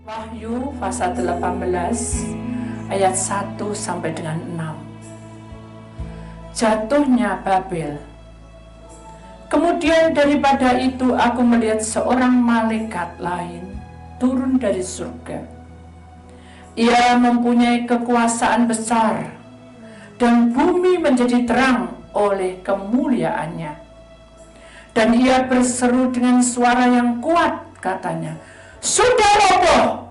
Wahyu pasal 18 ayat 1 sampai dengan 6. Jatuhnya Babel. Kemudian daripada itu aku melihat seorang malaikat lain turun dari surga. Ia mempunyai kekuasaan besar dan bumi menjadi terang oleh kemuliaannya. Dan ia berseru dengan suara yang kuat, katanya, sudah roboh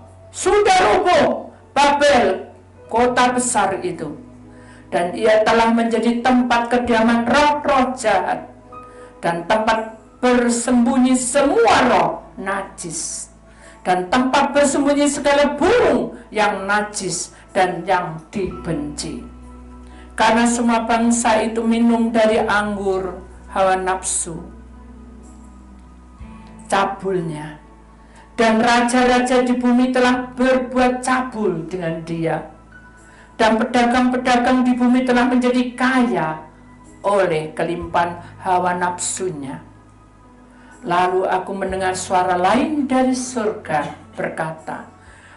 Babel, kota besar itu. Dan ia telah menjadi tempat kediaman roh-roh jahat dan tempat bersembunyi semua roh najis dan tempat bersembunyi segala burung yang najis dan yang dibenci. Karena semua bangsa itu minum dari anggur hawa nafsu cabulnya, dan raja-raja di bumi telah berbuat cabul dengan dia, dan pedagang-pedagang di bumi telah menjadi kaya oleh kelimpahan hawa nafsunya. Lalu aku mendengar suara lain dari surga berkata,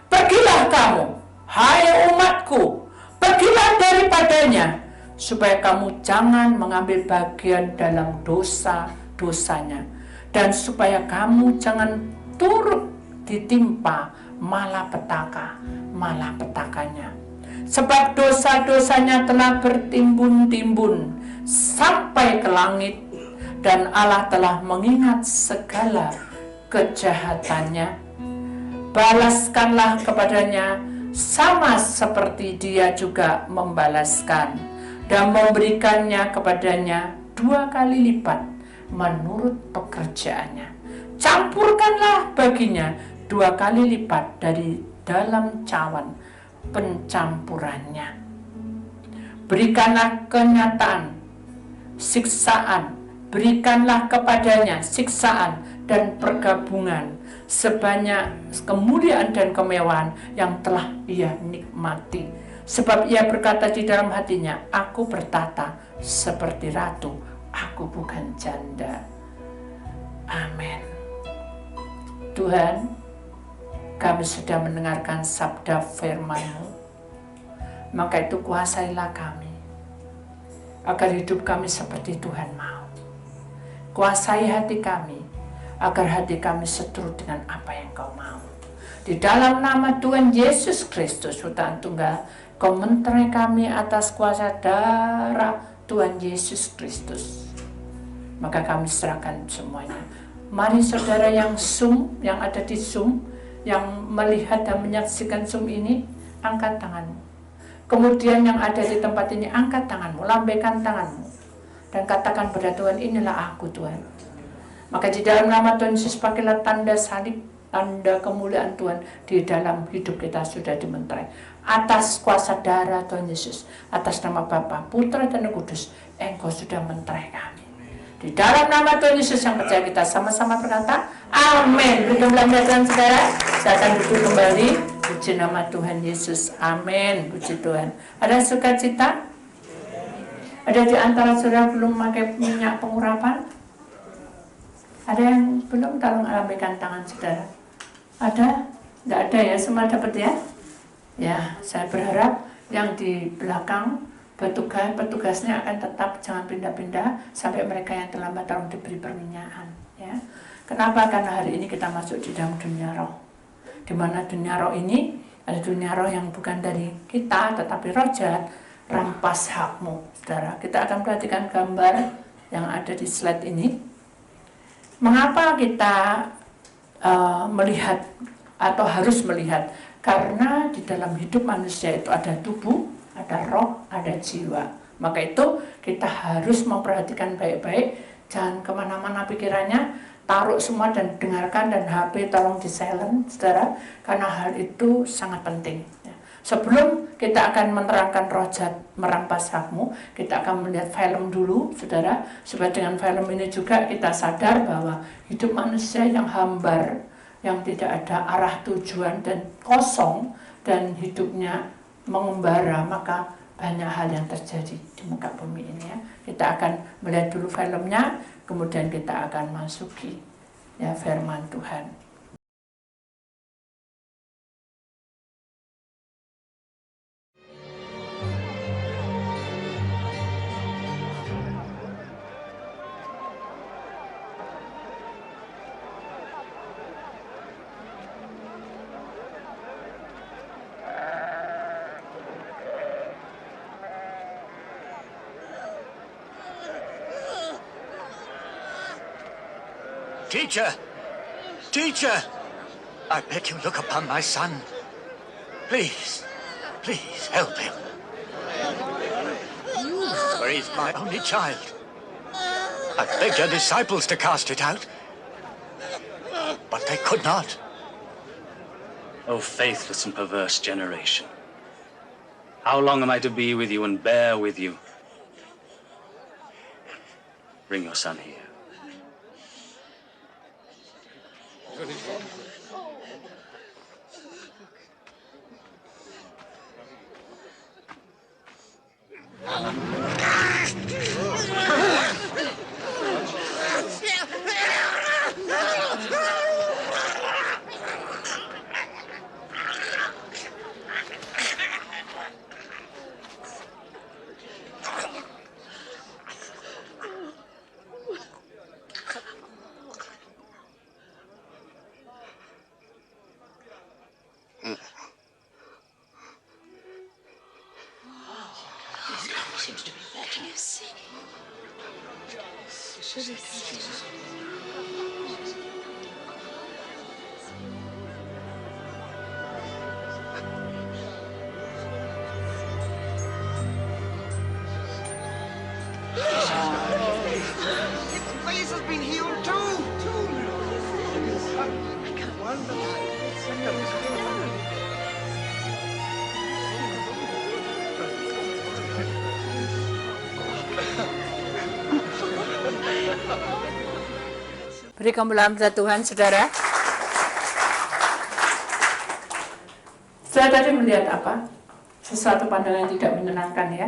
pergilah kamu, hai umatku, pergilah daripadanya, supaya kamu jangan mengambil bagian dalam dosa-dosanya, dan supaya kamu jangan turut ditimpa malapetaka-malapetakanya. Sebab dosa-dosanya telah bertimbun-timbun sampai ke langit, dan Allah telah mengingat segala kejahatannya. Balaskanlah kepadanya sama seperti dia juga membalaskan, dan memberikannya kepadanya 2 kali lipat menurut pekerjaannya. Campurkanlah baginya 2 kali lipat dari dalam cawan pencampurannya. Berikanlah kenyataan, siksaan, berikanlah kepadanya siksaan dan pergabungan sebanyak kemuliaan dan kemewahan yang telah ia nikmati. Sebab ia berkata di dalam hatinya, aku bertata seperti ratu, aku bukan janda. Amin. Tuhan, kami sudah mendengarkan sabda firman-Mu, maka itu kuasailah kami, agar hidup kami seperti Tuhan mau. Kuasai hati kami, agar hati kami seturut dengan apa yang Kau mau. Di dalam nama Tuhan Yesus Kristus, Putra Tunggal, Kau menterai kami atas kuasa darah Tuhan Yesus Kristus. Maka kami serahkan semuanya. Mari saudara yang ada di Zoom, yang melihat dan menyaksikan Zoom ini, angkat tanganmu. Kemudian yang ada di tempat ini, angkat tanganmu, lambaikan tanganmu, dan katakan pada Tuhan, inilah aku Tuhan. Maka di dalam nama Tuhan Yesus, pakailah tanda salib, tanda kemuliaan Tuhan di dalam hidup kita sudah dimenterai. Atas kuasa darah Tuhan Yesus, atas nama Bapa, Putra dan Roh Kudus, Engkau sudah menterai kami. Di dalam nama Tuhan Yesus yang percaya, kita sama-sama berkata, amin. Berikanlah Tuhan saudara, saya akan duduk kembali. Puji nama Tuhan Yesus, amin. Puji Tuhan. Ada sukacita? Ada di antara saudara belum pakai minyak pengurapan? Ada yang belum? Tolong lambaikan tangan saudara. Ada? Tidak ada ya, semua dapat ya? Ya, saya berharap yang di belakang petugasnya akan tetap, jangan pindah-pindah sampai mereka yang terlambat tolong diberi perminyakan ya. Kenapa? Karena hari ini kita masuk di dalam dunia roh, di mana dunia roh ini ada dunia roh yang bukan dari kita tetapi roh jahat rampas hakmu. Saudara, kita akan perhatikan gambar yang ada di slide ini. Mengapa kita melihat atau harus melihat? Karena di dalam hidup manusia itu ada tubuh, ada roh, ada jiwa. Maka itu kita harus memperhatikan baik-baik. Jangan kemana-mana pikirannya, taruh semua dan dengarkan, dan HP tolong di silent, saudara, karena hal itu sangat penting. Sebelum kita akan menerangkan roh jahat merampas hakmu, kita akan melihat film dulu, saudara, supaya dengan film ini juga kita sadar bahwa hidup manusia yang hambar, yang tidak ada arah tujuan dan kosong, dan hidupnya mengembara, maka banyak hal yang terjadi di muka bumi ini ya. Kita akan melihat dulu filmnya, kemudian kita akan masuki ya firman Tuhan. Teacher! Teacher! I beg you look upon my son. Please, please help him. For he's my only child. I begged your disciples to cast it out, but they could not. O faithless and perverse generation. How long am I to be with you and bear with you? Bring your son here. Seems to be letting us see. Place has been healed too. Beri kemuliaan Tuhan, saudara. Saya tadi melihat apa? Sesuatu pandangan yang tidak menyenangkan ya.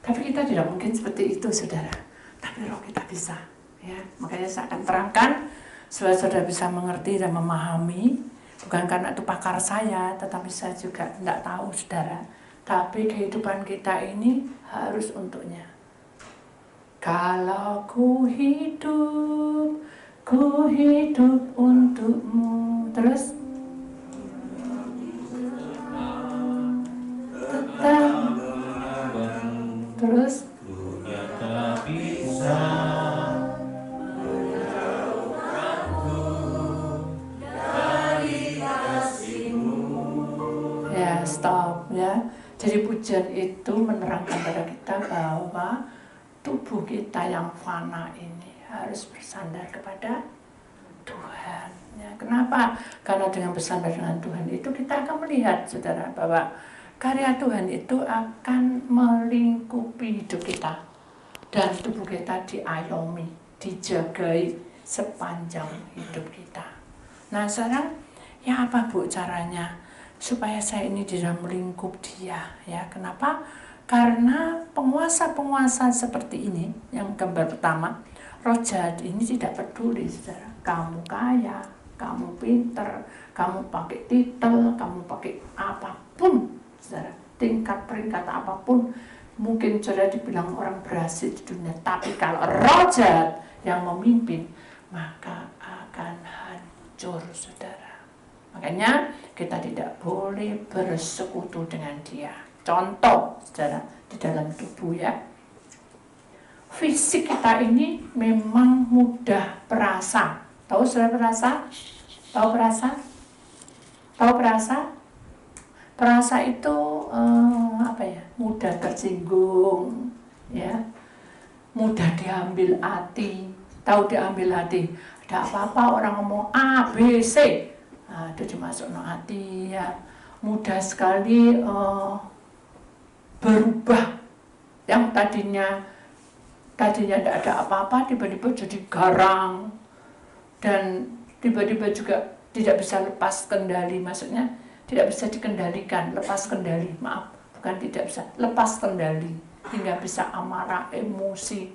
Tapi kita tidak mungkin seperti itu, saudara. Tapi roh kita bisa. Ya, makanya saya akan terangkan supaya saudara bisa mengerti dan memahami. Bukan karena itu pakar saya, tetapi saya juga tidak tahu, saudara. Tapi kehidupan kita ini harus untuknya. Kalau ku hidup untukmu. Terus tetap. Terus ya, stop ya. Jadi pujian itu menerangkan pada kita bahwa tubuh kita yang fana ini harus bersandar kepada Tuhan. Ya, kenapa? Karena dengan bersandar dengan Tuhan itu kita akan melihat, saudara, bahwa karya Tuhan itu akan melingkupi hidup kita. Dan tubuh kita diayomi, dijagai sepanjang hidup kita. Nah sekarang, ya apa Bu caranya? Supaya saya ini di dalam melingkup dia. Ya, kenapa? Karena penguasa-penguasa seperti ini, yang gambar pertama, roh jahat ini tidak peduli, saudara. Kamu kaya, kamu pinter, kamu pakai titel, kamu pakai apapun, saudara. Tingkat peringkat apapun, mungkin saudara dibilang orang berhasil di dunia. Tapi kalau roh jahat yang memimpin, maka akan hancur, saudara. Makanya kita tidak boleh bersekutu dengan dia. Contoh, saudara, di dalam tubuh ya. Fisik kita ini memang mudah perasa. Tahu saudara perasa? Tahu perasa? Tahu perasa? Perasa itu apa ya? Mudah tersinggung, ya. Mudah diambil hati. Tahu diambil hati? Ada apa-apa orang ngomong A, B, C. Nah, itu dimasuk no hati ya. Mudah sekali berubah. Yang tadinya tidak ada apa-apa, tiba-tiba jadi garang. Dan tiba-tiba juga tidak bisa lepas kendali. Maksudnya tidak bisa dikendalikan, lepas kendali. Maaf, bukan tidak bisa, lepas kendali. Hingga bisa amarah, emosi.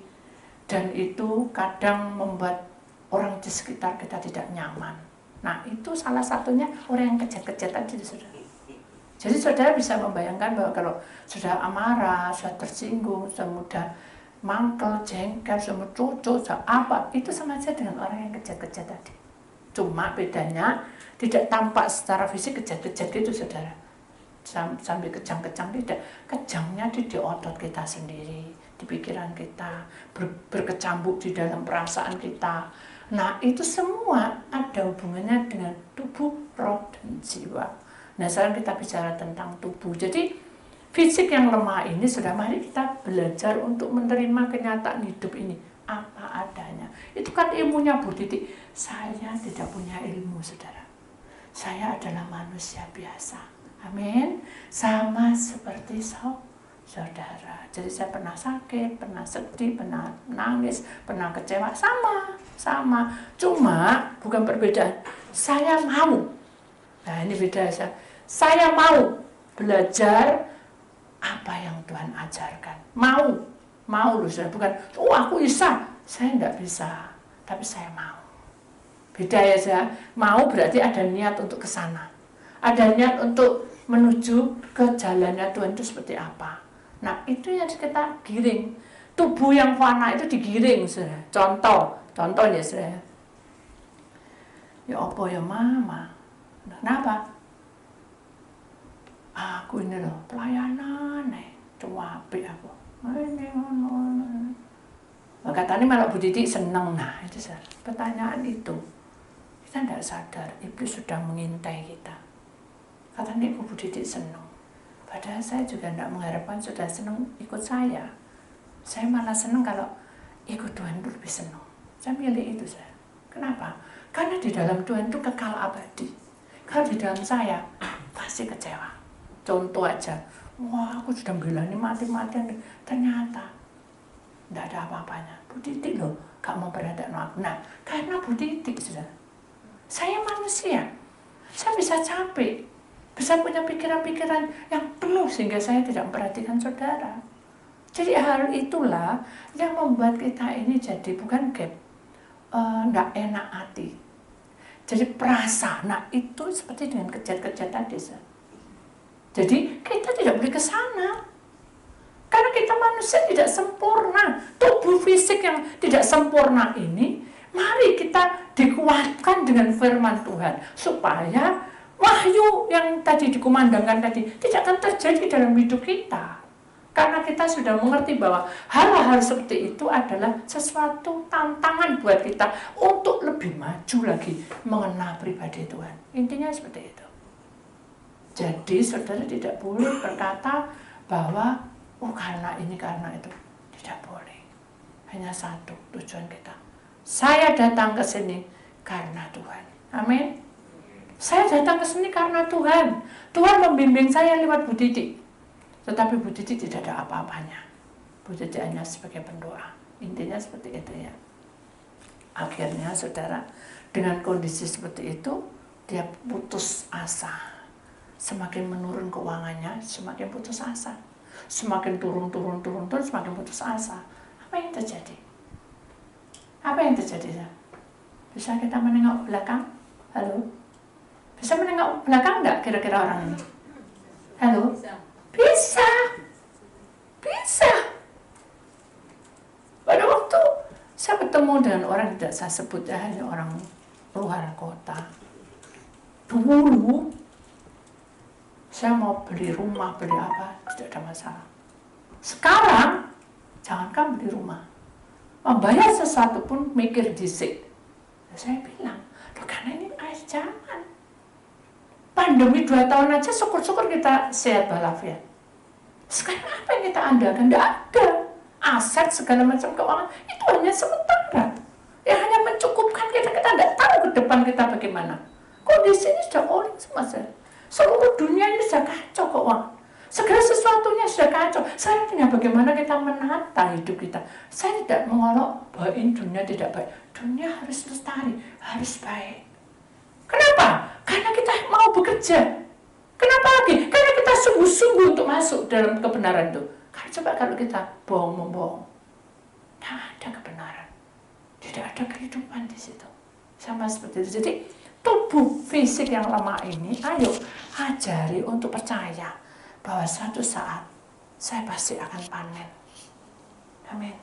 Dan itu kadang membuat orang di sekitar kita tidak nyaman. Nah, itu salah satunya orang yang kejat-kejat tadi, saudara. Jadi saudara bisa membayangkan bahwa kalau sudah amarah, sudah tersinggung, sudah mudah mangkel, jengkel, sudah cucu, sudah apa, itu sama saja dengan orang yang kejat-kejat tadi. Cuma bedanya tidak tampak secara fisik kejat-kejat gitu, saudara. Sambil kejang-kejang tidak. Kejangnya di otot kita sendiri, di pikiran kita, berkecambuk di dalam perasaan kita. Nah, itu semua ada hubungannya dengan tubuh, roh, dan jiwa. Nah, sekarang kita bicara tentang tubuh. Jadi, fisik yang lemah ini sudah, mari kita belajar untuk menerima kenyataan hidup ini. Apa adanya. Itu kan ilmunya Bu Titi. Saya tidak punya ilmu, saudara. Saya adalah manusia biasa. Amin. Sama seperti saudara. Jadi saya pernah sakit, pernah sedih, pernah nangis, pernah kecewa. Sama. Cuma bukan perbedaan. Saya mau. Nah, ini beda. Saya mau belajar apa yang Tuhan ajarkan. Mau loh, saya bukan, aku bisa. Saya enggak bisa, tapi saya mau. Beda ya, saya mau berarti ada niat untuk ke sana. Ada niat untuk menuju ke jalannya Tuhan itu seperti apa. Nah, itu yang kita giring. Tubuh yang fana itu digiring, saudara. Contohnya, saudara. Ya apa ya mama? Kenapa? Aku ini loh pelayanan cuape aku. Katanya malah Bu Titi seneng. Nah, itu pertanyaan itu. Kita tidak sadar, iblis sudah mengintai kita. Katanya Bu Titi seneng. Padahal saya juga tidak mengharapkan sudah seneng ikut saya. Saya malah seneng kalau ikut Tuhan itu lebih seneng. Saya milih itu, saya. Kenapa? Karena di dalam Tuhan itu kekal abadi. Kalau di dalam saya, pasti kecewa. Contoh aja, wah aku sudah bilang ini mati-matian, ternyata tidak ada apa-apanya. Bu Titi loh, gak mau berhadapan aku. Nah, karena Bu Titi, saudara, saya manusia, saya bisa capek, bisa punya pikiran-pikiran yang penuh sehingga saya tidak memperhatikan saudara. Jadi hal itulah yang membuat kita ini jadi bukan gap, tidak enak hati. Jadi perasa, nah itu seperti dengan kejat-kejat tadi, saudara. Jadi kita tidak boleh ke sana. Karena kita manusia tidak sempurna. Tubuh fisik yang tidak sempurna ini, mari kita dikuatkan dengan firman Tuhan. Supaya wahyu yang tadi dikumandangkan tadi tidak akan terjadi dalam hidup kita. Karena kita sudah mengerti bahwa hal-hal seperti itu adalah sesuatu tantangan buat kita untuk lebih maju lagi mengenal pribadi Tuhan. Intinya seperti itu. Jadi saudara tidak boleh berkata bahwa karena ini karena itu. Tidak boleh. Hanya satu tujuan kita. Saya datang ke sini karena Tuhan. Amin. Saya datang ke sini karena Tuhan. Tuhan membimbing saya lewat Bu Titi. Tetapi Bu Titi tidak ada apa-apanya. Bu Titi hanya sebagai pendoa. Intinya seperti itu ya. Akhirnya saudara, dengan kondisi seperti itu, dia putus asa. Semakin menurun keuangannya, semakin putus asa. Semakin turun, semakin putus asa. Apa yang terjadi? Apa yang terjadi? Bisa kita menengok belakang? Halo? Bisa menengok belakang enggak kira-kira orang ini? Halo? Bisa. Pada waktu saya bertemu dengan orang, tidak saya sebut ya, hanya orang luar kota. Dulu saya mau beli rumah, beli apa, tidak ada masalah. Sekarang, jangankan beli rumah, membayar sesuatu pun mikir disik. Saya bilang, karena ini akhir zaman. Pandemi 2 tahun aja, syukur-syukur kita sehat walafiat. Sekarang apa yang kita andalkan? Tidak ada. Aset, segala macam keuangan, itu hanya sementara. Ya hanya mencukupkan kita tidak tahu ke depan kita bagaimana. Kondisinya sudah oleng semua. Seluruh dunia ini sudah kacau keuangan. Segala sesuatunya sudah kacau. Saya tinggal bagaimana kita menata hidup kita. Saya tidak mengolok bahwa ini dunia tidak baik. Dunia harus lestari, harus baik. Kenapa? Karena kita mau bekerja. Kenapa lagi? Karena kita sungguh-sungguh untuk masuk dalam kebenaran itu. Karena coba kalau kita bohong-membohong, tidak ada kebenaran. Tidak ada kehidupan di situ. Sama seperti itu. Jadi tubuh fisik yang lemah ini, ayo ajari untuk percaya bahwa suatu saat saya pasti akan panen. Amin.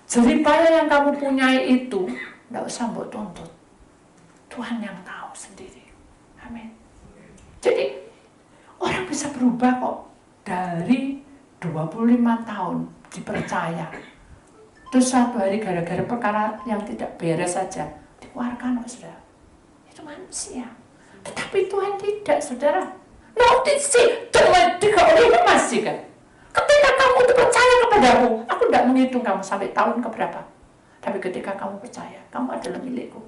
Jeripaya yang kamu punyai itu tidak usah mbok tuntut. Tuhan yang tahu sendiri. Amin. Jadi orang bisa berubah kok dari 25 tahun dipercaya. Terus suatu hari gara-gara perkara yang tidak beres saja dikeluarkan, saudara. Itu manusia. Tetapi Tuhan tidak, saudara. Notisi, Tuhan tidak oleh masih kan. Ketika kamu itu percaya kepadaku, aku tidak menghitung kamu sampai tahun keberapa. Tapi ketika kamu percaya, kamu adalah milikku.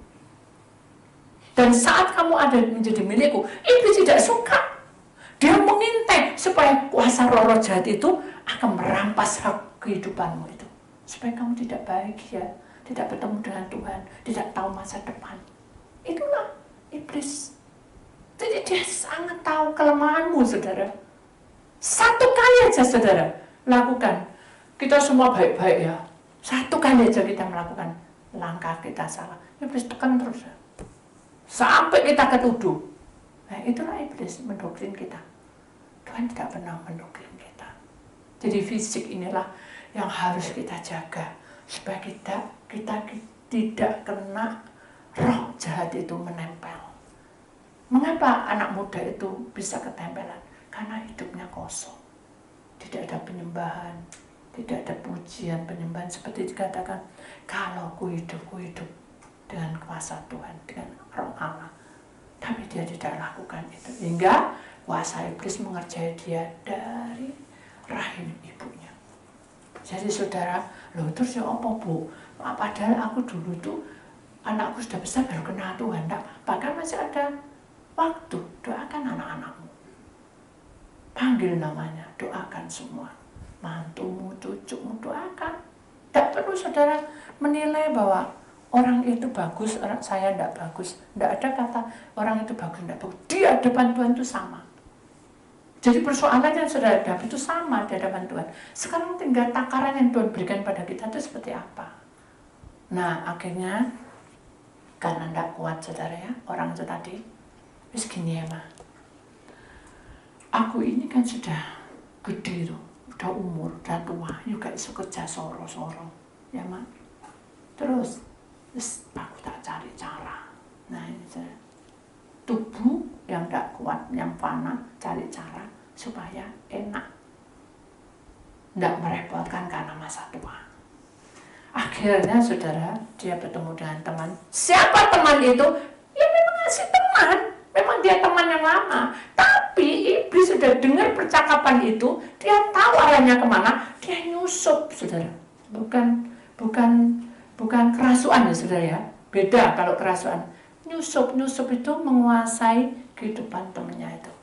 Dan saat kamu ada menjadi milikku, iblis tidak suka. Dia mengintai supaya kuasa roh jahat itu akan merampas hak kehidupanmu itu. Supaya kamu tidak bahagia, tidak bertemu dengan Tuhan, tidak tahu masa depan. Itulah iblis. Jadi dia sangat tahu kelemahanmu, saudara. Satu kali aja, saudara, lakukan. Kita semua baik-baik ya. Satu kali aja kita melakukan langkah kita salah. Iblis tekan terus. Sampai kita ketuduh. Nah, itulah iblis mendoktrin kita. Tuhan tidak pernah mendoktrin kita. Jadi fisik inilah yang harus kita jaga supaya kita tidak kena roh jahat itu menempel. Mengapa anak muda itu bisa ketempelan? Karena hidupnya kosong. Tidak ada penyembahan, tidak ada pujian, penyembahan seperti dikatakan, kalau ku hidup dengan kuasa Tuhan, dengan roh Allah. Tapi dia tidak lakukan itu. Hingga kuasa iblis mengerjai dia dari rahim ibunya. Jadi saudara, loh terus ya apa bu? Padahal aku dulu tuh anakku sudah besar baru kenal Tuhan. Tidak apa-apa, kan masih ada waktu. Doakan anak-anakmu. Panggil namanya, doakan semua. Mantumu, cucumu, doakan. Tidak perlu saudara menilai bahwa orang itu bagus, orang saya tidak bagus. Tidak ada kata orang itu bagus, tidak bagus. Di hadapan Tuhan itu sama. Jadi persoalan yang saudara hadapi itu sama di hadapan Tuhan. Sekarang tinggal takaran yang Tuhan berikan pada kita itu seperti apa. Nah akhirnya karena tidak kuat saudara ya, orang itu tadi, terus gini ya ma, aku ini kan sudah gede tuh, udah umur, udah tua, juga iso kerja soro-soro, ya ma. Terus aku tak cari cara. Nah ini saya, tubuh yang tidak kuat, yang fana, cari cara supaya enak, tidak merepotkan karena masa tua. Akhirnya saudara, dia bertemu dengan teman. Siapa teman itu? Ya memang asli teman, memang dia teman yang lama. Tapi iblis sudah dengar percakapan itu, dia tahu arahnya kemana, dia nyusup, saudara. Bukan kerasuan ya saudara ya. Beda kalau kerasuan. Nyusup itu menguasai kehidupan temannya itu.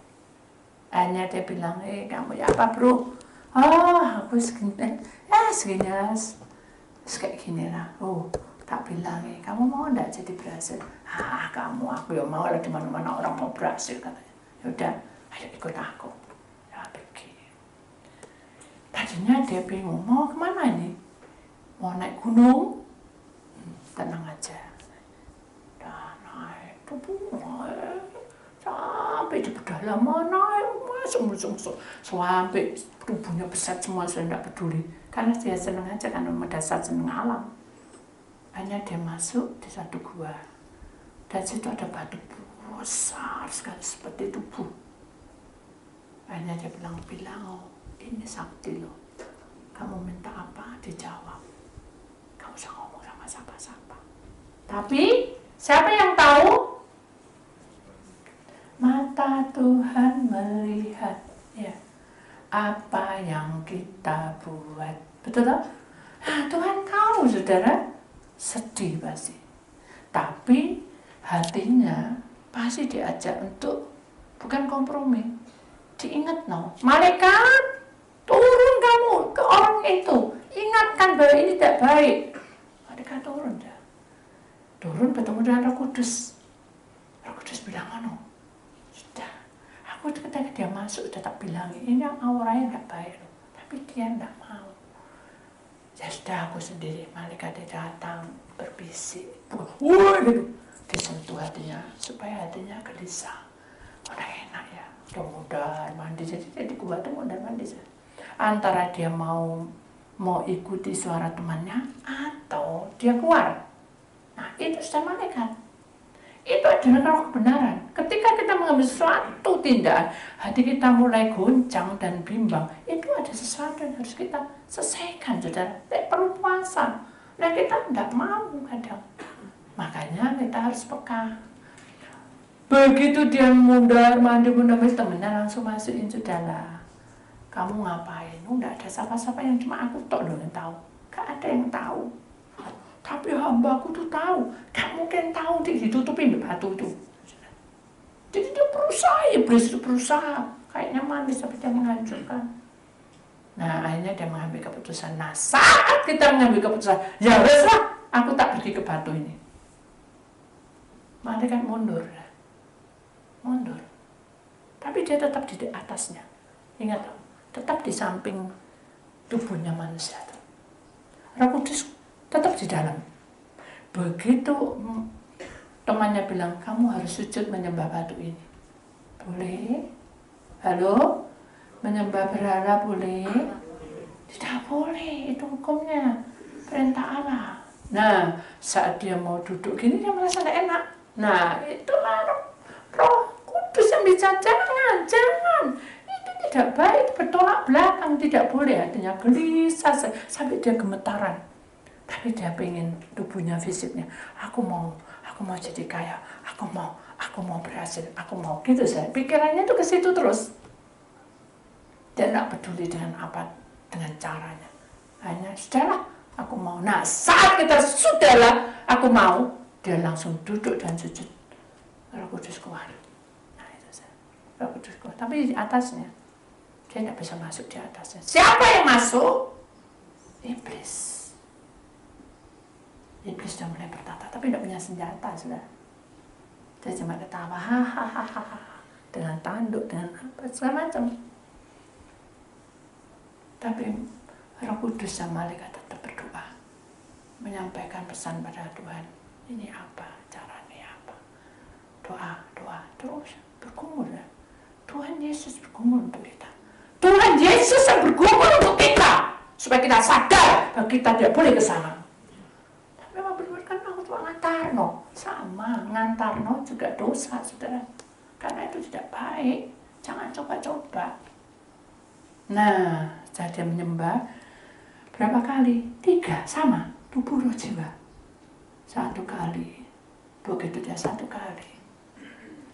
Hanya dia bilang, kamu ya apa bro? Oh aku segini, segini kayak gini lah. Oh tak bilang, kamu mau enggak jadi berhasil? Kamu, aku ya mau lah, di mana-mana orang mau berhasil katanya. Yaudah, ayo ikut aku. Ya begini. Tadinya dia bingung, mau kemana ini? Mau naik gunung? Tenang aja. Sampai di pedalaman masuk sampai tubuhnya besar semua, saya tidak peduli karena dia senang aja, karena mendasar senang alam. Hanya dia masuk di satu gua dan situ ada batu besar sekali seperti tubuh. Hanya dia bilang oh, ini sakti loh, kamu minta apa dijawab, kamu usah ngomong sama siapa-siapa. Tapi siapa yang tahu? Mata Tuhan melihat ya apa yang kita buat. Betul tak? Tuhan tahu saudara, sedih pasti. Tapi hatinya pasti diajak untuk bukan kompromi. Diingat malaikat turun kamu ke orang itu, ingatkan bahwa ini tidak baik. Malaikat turun dah. Turun bertemu dengan Roh Kudus. Roh Kudus bilang sudah, aku ketika dia masuk sudah tak bilang ini auranya tidak baik loh. Tapi dia tidak mau. Ya sudah, aku sendiri, malaikat dia datang berbisik, gitu, disentuh hatinya supaya hatinya gelisah. Udah enak ya, udah mudah mandi, jadi gua tuh mudah mandi. Antara dia mau ikuti suara temannya atau dia keluar. Nah itu sudah malaikat. Itu adalah roh kebenaran. Ketika kita mengambil suatu tindakan, hati kita mulai goncang dan bimbang. Itu ada sesuatu yang harus kita selesaikan, saudara. Tidak perlu puasa. Nah, kita tidak mau kadang. Makanya kita harus peka. Begitu dia mundar mandir temennya langsung masukin, sudahlah. Kamu ngapain? Tidak ada siapa-siapa yang cuma aku tok loh yang tahu. Gak ada yang tahu. Tapi hambaku tuh tahu. Gak mungkin tahu, ditutupin batu itu. Jadi dia berusaha, iblis itu berusaha. Kayaknya manis tapi dia menghancurkan. Nah, akhirnya dia mengambil keputusan. Nah, saat kita mengambil keputusan, ya weslah, aku tak pergi ke batu ini. Malaikat mundur. Mundur. Tapi dia tetap di atasnya. Ingat, tetap di samping tubuhnya manusia. Roh Kudus tetap di dalam. Begitu temannya bilang, kamu harus sujud menyembah batu ini. Boleh? Halo? Menyembah berhala boleh? Tidak boleh, itu hukumnya. Perintah Allah. Nah, saat dia mau duduk gini, dia merasa tidak enak. Nah, itulah Roh Kudus yang bicara, jangan. Itu tidak baik, bertolak belakang, tidak boleh. Hatinya gelisah, sampai dia gemetaran. Tapi dia pengen tubuhnya, fisiknya. Aku mau jadi kaya. Aku mau berhasil. Aku mau gitu saya. Pikirannya itu ke situ terus. Dia tidak peduli dengan apa, dengan caranya. Hanya sudahlah, aku mau. Nah, saat kita sudahlah, aku mau, dia langsung duduk dan sujud. Roh Kudus keluar. Nah, itu saya. Roh Kudus keluar. Tapi di atasnya, dia tidak bisa masuk di atasnya. Siapa yang masuk? Iblis. Iblis sudah mulai bertata, tapi tidak punya senjata, sudah. Dia cuma ketawa, hahaha, dengan tanduk, dengan apa, segala macam. Tapi Roh Kudus dan malaikat tetap berdoa, menyampaikan pesan pada Tuhan. Ini apa, caranya apa? Doa, terus bergumul. Ya. Tuhan Yesus bergumul untuk kita. Tuhan Yesus yang bergumul untuk kita, supaya kita sadar bahwa kita tidak boleh ke sana. Ngantarno, sama ngantarno juga dosa, saudara. Karena itu tidak baik. Jangan coba-coba. Nah, saat dia menyembah berapa kali? 3, sama. Tubuh roh jiwa. 1 kali. Begitu dia 1 kali.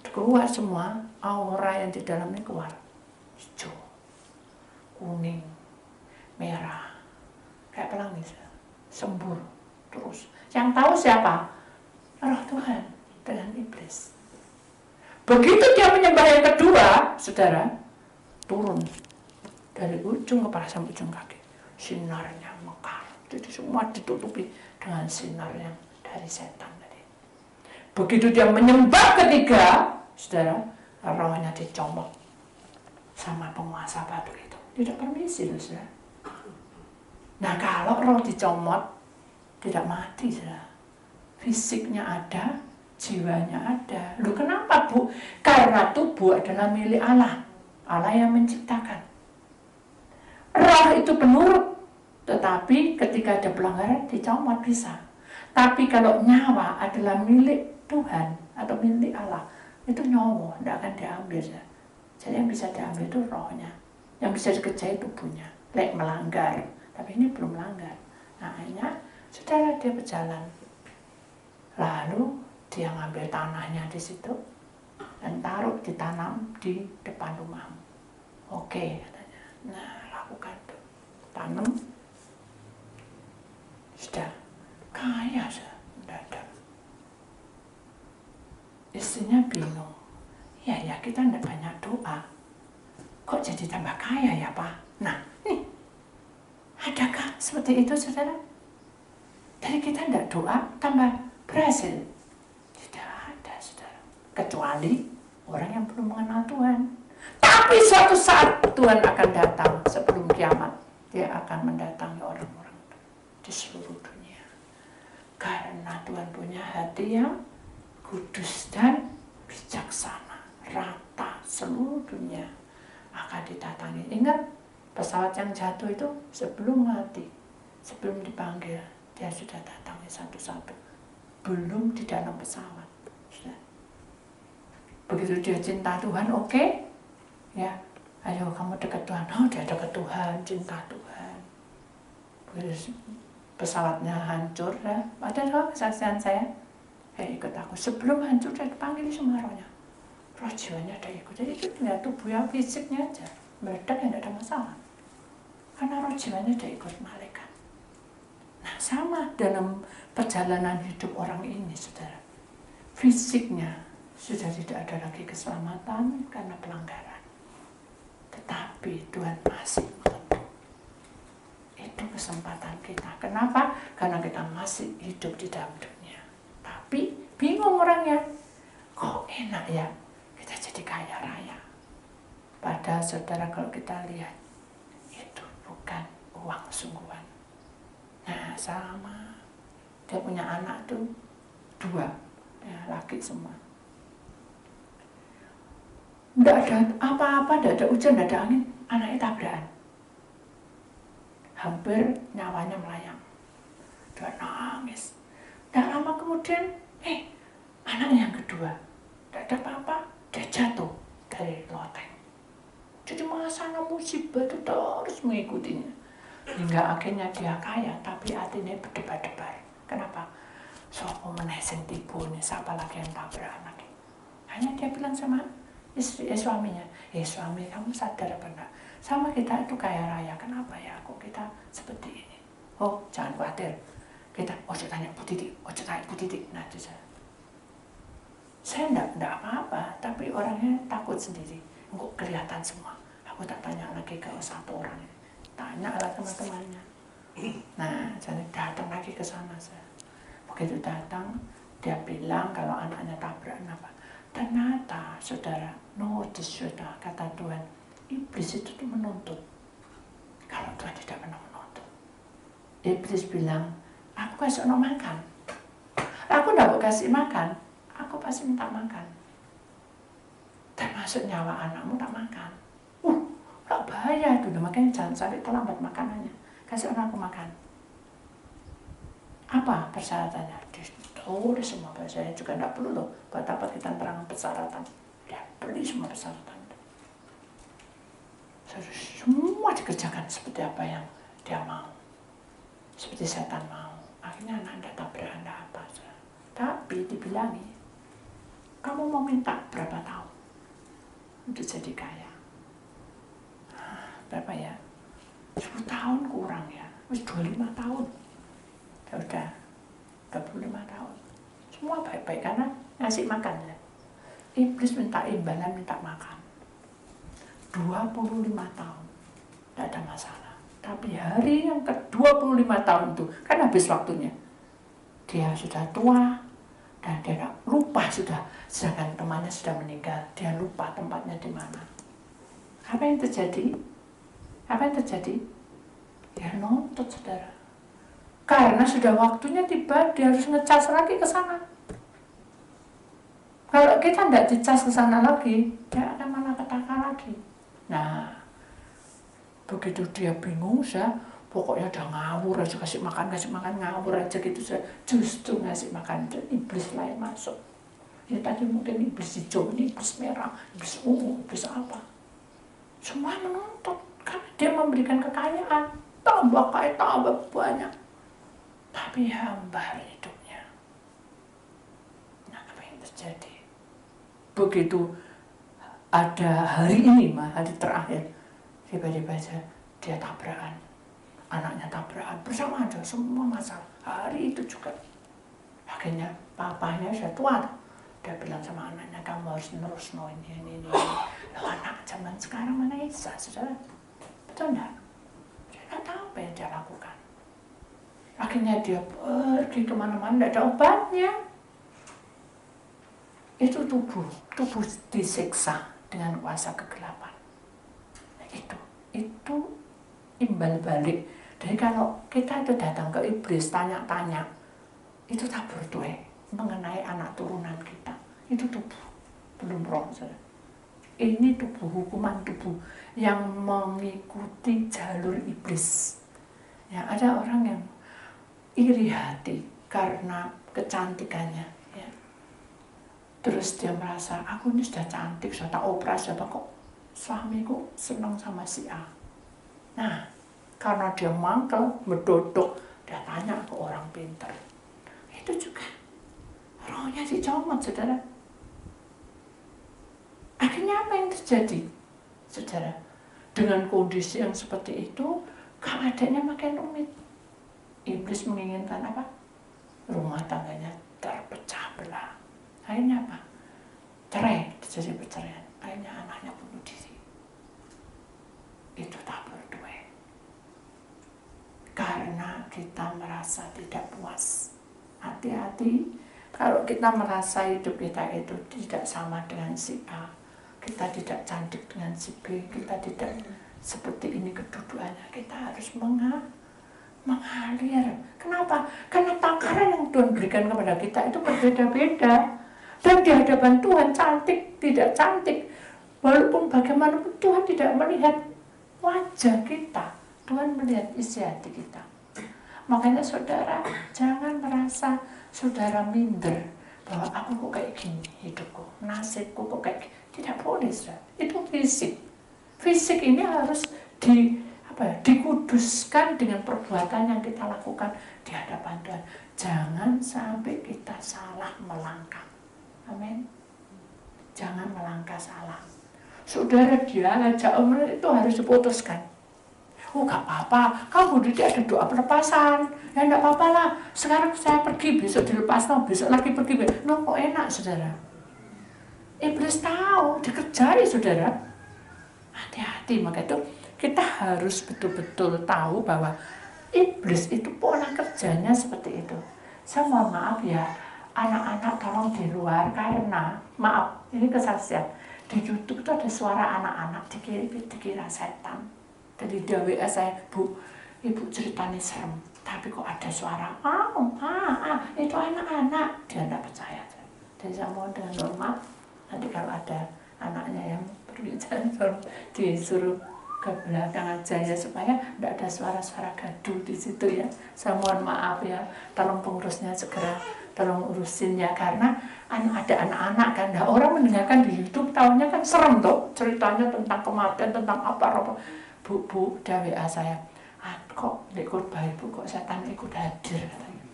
Keluar semua, aura yang di dalamnya keluar. Hijau, kuning, merah. Kayak pelangi. Sembur. Terus. Yang tahu siapa? Roh Tuhan dengan iblis. Begitu dia menyembah yang kedua, saudara, turun dari ujung kepala sampai ujung kaki. Sinarnya mekar. Jadi semua ditutupi dengan sinar yang dari setan tadi. Begitu dia menyembah ketiga, saudara, rohnya dicomot sama penguasa batu itu. Tidak permisi, saudara. Nah, kalau roh dicomot, tidak mati, saudara. Fisiknya ada, jiwanya ada. Loh, kenapa, Bu? Karena tubuh adalah milik Allah. Allah yang menciptakan. Roh itu penurut, tetapi ketika ada pelanggaran dicomot bisa. Tapi kalau nyawa adalah milik Tuhan atau milik Allah, itu nyawa, tidak akan diambil. Saudara. Jadi yang bisa diambil itu rohnya. Yang bisa dikejar tubuhnya. Lek melanggar, tapi ini belum melanggar. Nah, akhirnya saudara dia berjalan. Lalu dia ngambil tanahnya di situ dan taruh ditanam di depan rumahmu. Oke, katanya. Nah, lakukan itu. Tanam. Sudah kaya, sudah mendadak. Istrinya bingung. Ya, kita tidak banyak doa. Kok jadi tambah kaya ya, Pak? Nah, nih. Adakah seperti itu, saudara? Dari kita tidak doa, tambah berhasil. Tidak ada, saudara. Kecuali orang yang belum mengenal Tuhan. Tapi suatu saat Tuhan akan datang sebelum kiamat. Dia akan mendatangi orang-orang di seluruh dunia. Karena Tuhan punya hati yang kudus dan bijaksana. Rata seluruh dunia akan didatangi. Ingat, pesawat yang jatuh itu sebelum mati, sebelum dipanggil, dia sudah datangi satu-satu. Belum di dalam pesawat. Sudah. Begitu dia cinta Tuhan, oke, ya, ayo kamu dekat Tuhan. Oh, dia dekat Tuhan, cinta Tuhan. Begitu pesawatnya hancur, ya. Ada kesaksian saya, ikut aku. Sebelum hancur, dia dipanggil semua rohnya. Roh jiwanya ada ikut. Jadi itu lihat tubuhnya, fisiknya aja. Meledak ya tidak ada masalah. Karena roh jiwanya ada ikut malaikat. Nah, sama dalam perjalanan hidup orang ini, saudara. Fisiknya sudah tidak ada lagi keselamatan karena pelanggaran. Tetapi Tuhan masih menuntut. Itu kesempatan kita. Kenapa? Karena kita masih hidup di dalam dunia. Tapi bingung orangnya. Kok enak ya kita jadi kaya raya. Padahal saudara kalau kita lihat, itu bukan uang sungguhan. Nah, sama. Dia punya anak tuh 2, ya, laki semua. Tidak ada apa-apa, tidak ada hujan, tidak ada angin, anaknya tabrakan. Hampir nyawanya melayang. Dia nangis. Tidak lama kemudian, anaknya yang kedua, tidak ada apa-apa, dia jatuh dari loteng. Jadi masalah musibah itu terus mengikutinya. Hingga akhirnya dia kaya, tapi hatinya berdebar-debar. Kenapa? Sopo meneh sing tipu nih, siapa lagi yang tabrak anaknya. Hanya dia bilang sama suaminya, suami kamu sadar apa enggak? Sama kita itu kaya raya, kenapa ya kok kita seperti ini? Oh, jangan khawatir. Kita, tanya Bu Titik, nah itu saya enggak apa-apa, tapi orangnya takut sendiri. Kok kelihatan semua. Aku tak tanya lagi ke satu orang. Tanya lah teman-temannya. Nah, jadi datang lagi ke sana saya. Begitu datang, dia bilang kalau anaknya tabrakan apa. Ternyata, saudara, notice sudah kata Tuhan, iblis itu tuh menuntut. Kalau Tuhan tidak pernah menuntut. Iblis bilang, aku kasih no makan. Aku tidak mau kasih makan, aku pasti minta makan. Termasuk nyawa anakmu tak makan. Tak bahaya itu, makanya jangan sampai terlambat makanannya. Kasih anakku makan. Apa persyaratannya? Ditulis semua, saya juga tidak perlu loh. Buat apa kita terang persyaratan? Dia beli semua persyaratan. Semua dikerjakan seperti apa yang dia mau. Seperti setan mau. Akhirnya anak tidak tabrakan, tidak apa. Tapi dibilangi, kamu mau minta berapa tahun untuk jadi kaya? Berapa ya? 10 tahun kurang ya. 25 tahun. Ya udah, 25 tahun. Semua baik-baik karena ngasih makan ya. Iblis minta imbalan, minta makan. 25 tahun. Tidak ada masalah. Tapi hari yang ke-25 tahun itu, kan habis waktunya. Dia sudah tua, dan dia lupa sudah. Sedangkan temannya sudah meninggal. Dia lupa tempatnya di mana. Apa yang terjadi? Apa yang terjadi? Ya nuntut, saudara. Karena sudah waktunya tiba, dia harus ngecas lagi ke sana. Kalau kita tidak dicas ke sana lagi, dia akan malah petaka lagi. Nah, begitu dia bingung, pokoknya udah ngawur aja, kasih makan, ngawur aja gitu. Justru ngasih makan, iblis lain masuk. Ya tadi mungkin iblis hijau, ini iblis merah, iblis ungu, iblis apa. Semua menuntut. Karena dia memberikan kekayaan, tambah kaya, tambah banyak. Tapi hambar hidupnya. Nah, apa yang terjadi? Begitu ada hari ini, hari terakhir, tiba-tiba aja dia tabrakan. Anaknya tabrakan, bersama aja, semua masalah. Hari itu juga. Akhirnya papahnya sudah tua. Dia bilang sama anaknya, kamu harus nerus ini. Loh, anak zaman sekarang mana bisa, saudara? Betul enggak? Dia tidak tahu apa yang dia lakukan. Akhirnya dia pergi kemana-mana, tidak ada obatnya. Itu tubuh disiksa dengan kuasa kegelapan. Nah, itu imbal balik. Jadi kalau kita itu datang ke iblis, tanya-tanya, itu tabur tuai mengenai anak turunan kita. Itu tubuh, belum roh, saudara. Ini tubuh, hukuman tubuh yang mengikuti jalur iblis. Ya, ada orang yang iri hati karena kecantikannya. Ya. Terus dia merasa, aku ini sudah cantik, sudah tak operasi apa kok suamiku senang sama si A. Nah, karena dia mangkel, mendodok, dia tanya ke orang pintar. Itu juga rohnya dicomot, saudara. Akhirnya apa yang terjadi, saudara? Dengan kondisi yang seperti itu, keadaannya makin rumit. Iblis menginginkan apa? Rumah tangganya terpecah belah. Akhirnya apa? Cerai, terjadi perceraian. Akhirnya anaknya bunuh diri. Itu tabur duit. Karena kita merasa tidak puas. Hati-hati kalau kita merasa hidup kita itu tidak sama dengan si A, kita tidak cantik dengan si B, kita tidak seperti ini kedudukannya, kita harus mengalir. Kenapa? Karena takaran yang Tuhan berikan kepada kita itu berbeda-beda. Dan di hadapan Tuhan cantik, tidak cantik, walaupun bagaimanapun Tuhan tidak melihat wajah kita, Tuhan melihat isi hati kita. Makanya saudara, jangan merasa saudara minder bahwa aku kok kayak gini hidupku, nasibku kok kayak gini. Tidak boleh, saudara. Itu fisik. Fisik ini harus dikuduskan dengan perbuatan yang kita lakukan di hadapan Tuhan. Jangan sampai kita salah melangkah. Amin. Jangan melangkah salah. Saudara, dia ngajak umrah itu harus diputuskan. Oh, gak apa-apa, kamu tidak ada doa pelepasan. Ya enggak apa-apa lah, sekarang saya pergi, besok dilepas, besok lagi pergi. No, kok enak, saudara. Iblis tahu, dikerjai, saudara. Hati-hati, maka itu kita harus betul-betul tahu bahwa iblis itu pola kerjanya seperti itu. Saya mohon maaf ya, anak-anak tolong di luar, karena, maaf, ini kesaksian. Di YouTube itu ada suara anak-anak dikira setan. Jadi di WA saya, Bu, Ibu ceritanya serem, tapi kok ada suara, itu anak-anak. Dia tidak percaya. Jadi saya mohon dengan normal, nanti kalau ada anaknya yang berbicara, disuruh ke belakang aja ya, supaya tidak ada suara-suara gaduh di situ ya. Saya mohon maaf ya, tolong pengurusnya segera tolong urusin ya, karena ada anak-anak kan, orang mendengarkan di YouTube tahunya kan serem tuh, ceritanya tentang kematian, tentang apa-apa. Bu, udah WA saya, kok ikut bayi Bu, kok setan ikut hadir katanya.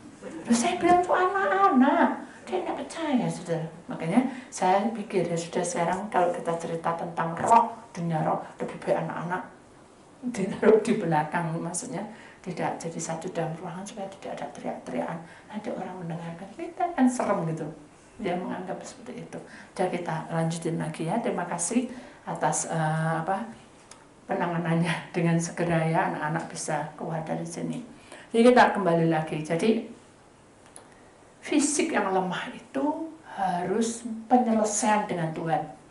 Terus saya bilang tuh anak-anak, dia tidak percaya, saudara. Makanya saya pikir ya sudah, sekarang kalau kita cerita tentang roh, dunia roh, lebih baik anak-anak ditaruh di belakang, maksudnya tidak jadi satu dalam ruangan supaya tidak ada teriak-teriakan. Nanti orang mendengarkan, kita kan serem gitu. Dia menganggap seperti itu. Jadi kita lanjutin lagi ya. Terima kasih atas penanganannya dengan segera ya, anak-anak bisa keluar dari sini. Jadi kita kembali lagi. Jadi fisik yang lemah itu harus penyelesaian dengan Tuhan.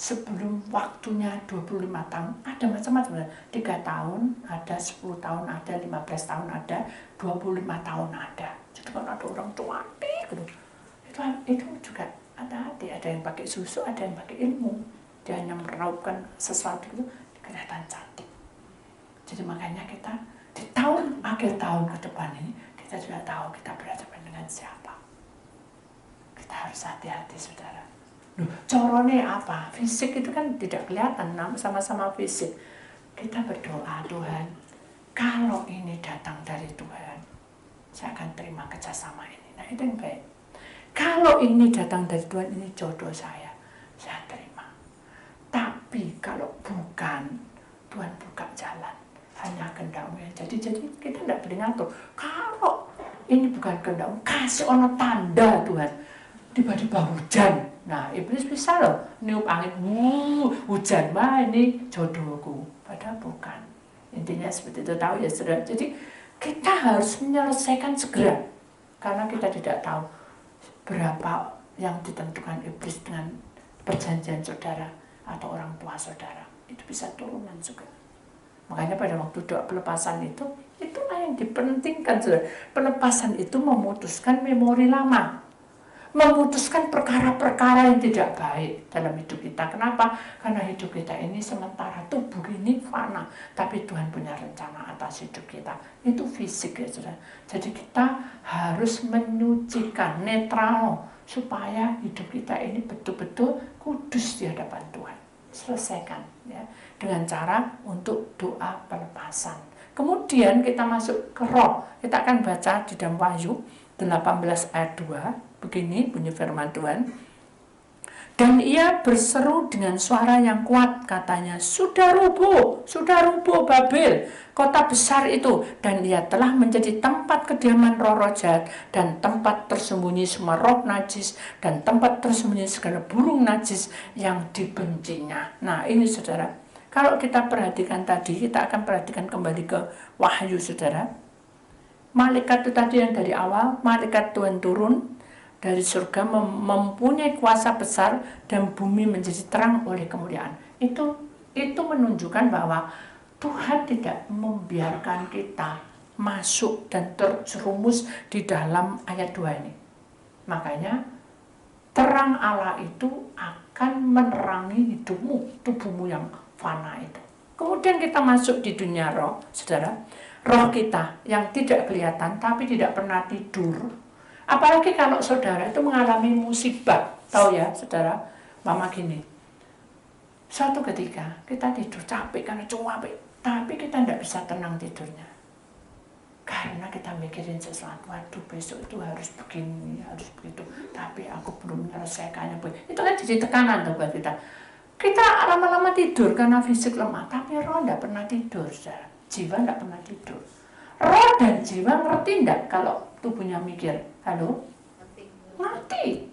Sebelum waktunya 25 tahun, ada macam-macam. 3 tahun, ada 10 tahun, ada 15 tahun, ada 25 tahun ada. Jadi kalau ada orang tua, gitu. Itu juga hati-hati. Ada yang pakai susu, ada yang pakai ilmu. Dia hanya meraupkan sesuatu itu kelihatan cantik. Jadi makanya kita di akhir tahun ke depan ini, kita sudah tahu kita berhadapan dengan siapa. Kita harus hati-hati, saudara. Corone apa? Fisik itu kan tidak kelihatan, sama-sama fisik. Kita berdoa, Tuhan, kalau ini datang dari Tuhan, saya akan terima kerjasama ini. Nah, itu yang baik. Kalau ini datang dari Tuhan, ini jodoh saya terima. Tapi kalau bukan, Tuhan buka jalan, hanya kehendak-Mu yang jadi kita tidak boleh ngatur. Kalau ini bukan kehendak-Mu, kasih ono tanda Tuhan. Tiba-tiba hujan. Nah, iblis bisa loh niup angin, hujan, ini jodohku. Padahal bukan. Intinya seperti itu, tahu ya saudara. Jadi kita harus menyelesaikan segera, karena kita tidak tahu berapa yang ditentukan iblis dengan perjanjian saudara atau orang tua saudara. Itu bisa turunan juga. Makanya pada waktu doa pelepasan itulah yang dipentingkan, saudara. Pelepasan itu memutuskan memori lama, memutuskan perkara-perkara yang tidak baik dalam hidup kita. Kenapa? Karena hidup kita ini sementara, tubuh ini fana, tapi Tuhan punya rencana atas hidup kita. Itu fisik ya, saudara. Jadi kita harus menyucikan, netral, supaya hidup kita ini betul-betul kudus di hadapan Tuhan. Selesaikan ya dengan cara untuk doa pelepasan. Kemudian kita masuk ke roh. Kita akan baca di dalam Wahyu 18 ayat 2. Begini bunyi firman Tuhan. Dan ia berseru dengan suara yang kuat, katanya, sudah rubuh Babel, kota besar itu. Dan ia telah menjadi tempat kediaman roh-roh jahat, dan tempat tersembunyi semua roh najis, dan tempat tersembunyi segala burung najis yang dibencinya. Nah ini saudara, kalau kita perhatikan tadi, kita akan perhatikan kembali ke Wahyu saudara. Malaikat itu tadi yang dari awal, malaikat Tuhan turun dari surga mempunyai kuasa besar dan bumi menjadi terang oleh kemuliaan. Itu menunjukkan bahwa Tuhan tidak membiarkan kita masuk dan terjerumus di dalam ayat 2 ini. Makanya terang Allah itu akan menerangi hidupmu, tubuhmu yang fana itu. Kemudian kita masuk di dunia roh, saudara. Roh kita yang tidak kelihatan tapi tidak pernah tidur. Apalagi kalau saudara itu mengalami musibah. Tahu ya saudara, mama gini. Suatu ketika kita tidur capek karena capek, tapi kita tidak bisa tenang tidurnya. Karena kita mikirin sesuatu, waduh besok itu harus begini, harus begitu. Tapi aku belum menyelesaikannya. Itu kan jadi tekanan tuh buat kita. Kita lama-lama tidur karena fisik lemah, tapi roh tidak pernah tidur, saudara. Jiwa tidak pernah tidur. Roh dan jiwa ngerti enggak kalau tubuhnya mikir? Halo? Ngerti.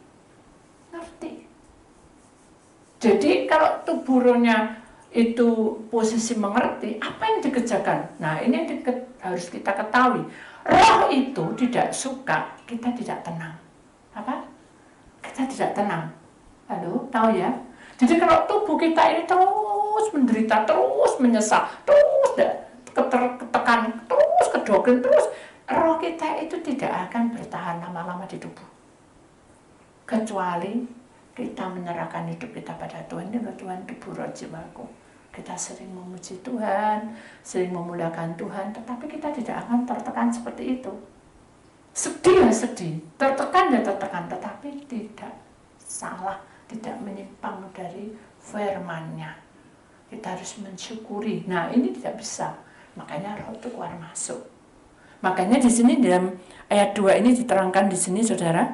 Jadi kalau tubuh rohnya itu posisi mengerti, apa yang dikerjakan? Nah ini yang harus kita ketahui. Roh itu tidak suka, kita tidak tenang. Apa? Kita tidak tenang. Halo? Tahu ya? Jadi kalau tubuh kita ini terus menderita, terus menyesal, terus ketekan, terus kedoktrin, terus roh kita itu tidak akan bertahan lama-lama di tubuh. Kecuali kita menyerahkan hidup kita pada Tuhan. Ini Tuhan tubuh roh jiwaku. Kita sering memuji Tuhan, sering memuliakan Tuhan, tetapi kita tidak akan tertekan seperti itu. Sedih ya sedih, tertekan ya tertekan, tetapi tidak salah, tidak menyimpang dari firman-Nya. Kita harus mensyukuri. Nah ini tidak bisa. Makanya roh itu keluar masuk. Makanya di sini dalam ayat 2 ini diterangkan di sini saudara.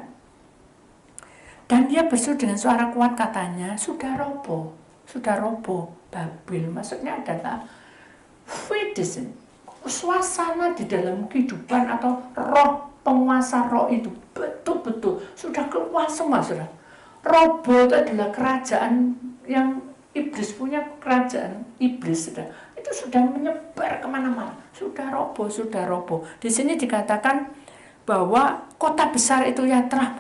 Dan dia berseru dengan suara kuat katanya, sudah roboh Babel. Maksudnya adalah suasana di dalam kehidupan atau roh penguasa roh itu betul-betul sudah keluar semua saudara. Roboh itu adalah kerajaan yang iblis punya, kerajaan iblis saudara. Itu sudah menyebar kemana-mana, sudah roboh. Di sini dikatakan bahwa kota besar itu yang telah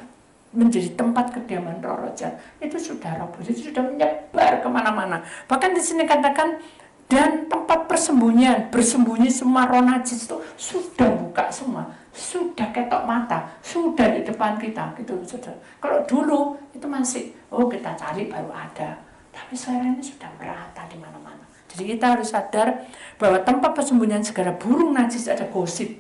menjadi tempat kediaman roh-roh jahat itu sudah roboh, jadi sudah menyebar kemana-mana. Bahkan di sini katakan dan tempat bersembunyi semua roh najis itu sudah buka semua, sudah ketok mata, sudah di depan kita, gitu saudara. Kalau dulu itu masih kita cari baru ada, tapi sekarang ini sudah merata di mana-mana. Jadi kita harus sadar bahwa tempat persembunyian segala burung najis ada gosip.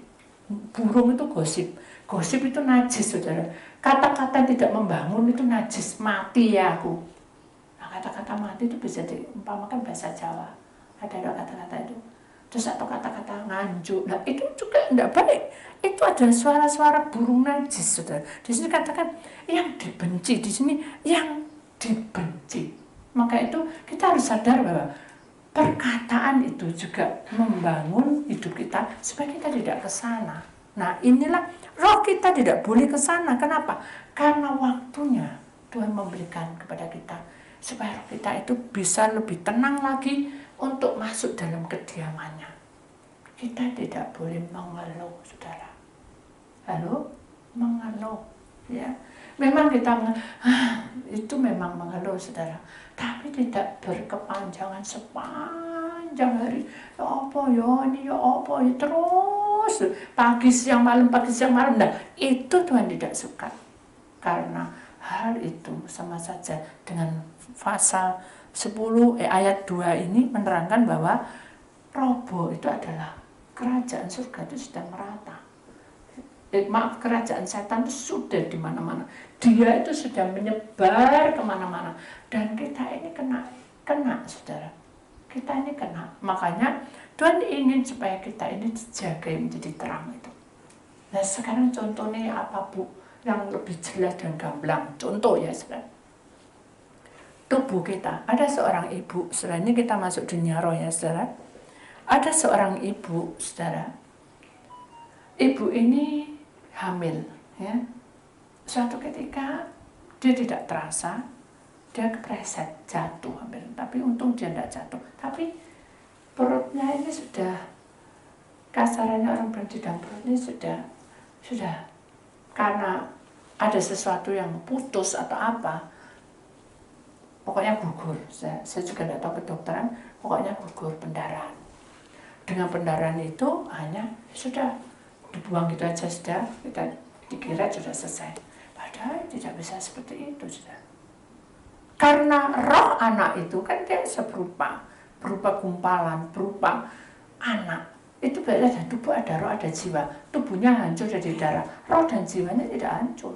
Burung itu gosip. Gosip itu najis, saudara. Kata-kata tidak membangun itu najis, mati ya aku. Nah, kata-kata mati itu bisa diumpamakan bahasa Jawa. Ada kata-kata itu. Terus atau kata-kata nganjuk. Nah, itu juga tidak baik. Itu adalah suara-suara burung najis, saudara. Di sini katakan yang dibenci, di sini yang dibenci. Maka itu kita harus sadar bahwa perkataan itu juga membangun hidup kita supaya kita tidak ke sana. Nah, inilah roh kita tidak boleh ke sana. Kenapa? Karena waktunya Tuhan memberikan kepada kita supaya roh kita itu bisa lebih tenang lagi untuk masuk dalam kediamannya. Kita tidak boleh mengeluh, saudara. Halo? Mengeluh, ya. Memang kita itu memang mengeluh, saudara. Tapi tidak berkepanjangan sepanjang hari. Ya apa ya, ini ya apa ya, terus pagi siang malam. Nah, itu Tuhan tidak suka. Karena hal itu sama saja dengan pasal 10 ayat 2 ini menerangkan bahwa roboh itu adalah kerajaan surga itu sudah merata. maaf, kerajaan setan itu sudah di mana-mana. Dia itu sudah menyebar kemana-mana. Dan kita ini kena, saudara. Kita ini kena. Makanya Tuhan ingin supaya kita ini dijaga menjadi terang itu. Nah sekarang contohnya apa Bu? Yang lebih jelas dan gamblang. Contoh ya saudara. Tubuh kita. Ada seorang ibu. Saudara, ini kita masuk dunia roh ya saudara. Ada seorang ibu, saudara. Ibu ini hamil. Ya. Suatu ketika dia tidak terasa. Dia kepleset, jatuh hampir. Tapi untung dia tidak jatuh. Tapi perutnya ini sudah, kasarannya orang berhenti dalam perut ini sudah karena ada sesuatu yang putus atau apa, pokoknya gugur. Saya juga tidak tahu kedokteran, pokoknya gugur pendarahan. Dengan pendarahan itu hanya sudah dibuang gitu aja, sudah kita dikira sudah selesai. Padahal tidak bisa seperti itu, sudah. Karena roh anak itu kan dia berupa gumpalan, berupa anak. Itu berarti ada tubuh, ada roh, ada jiwa. Tubuhnya hancur dari darah, roh dan jiwanya tidak hancur.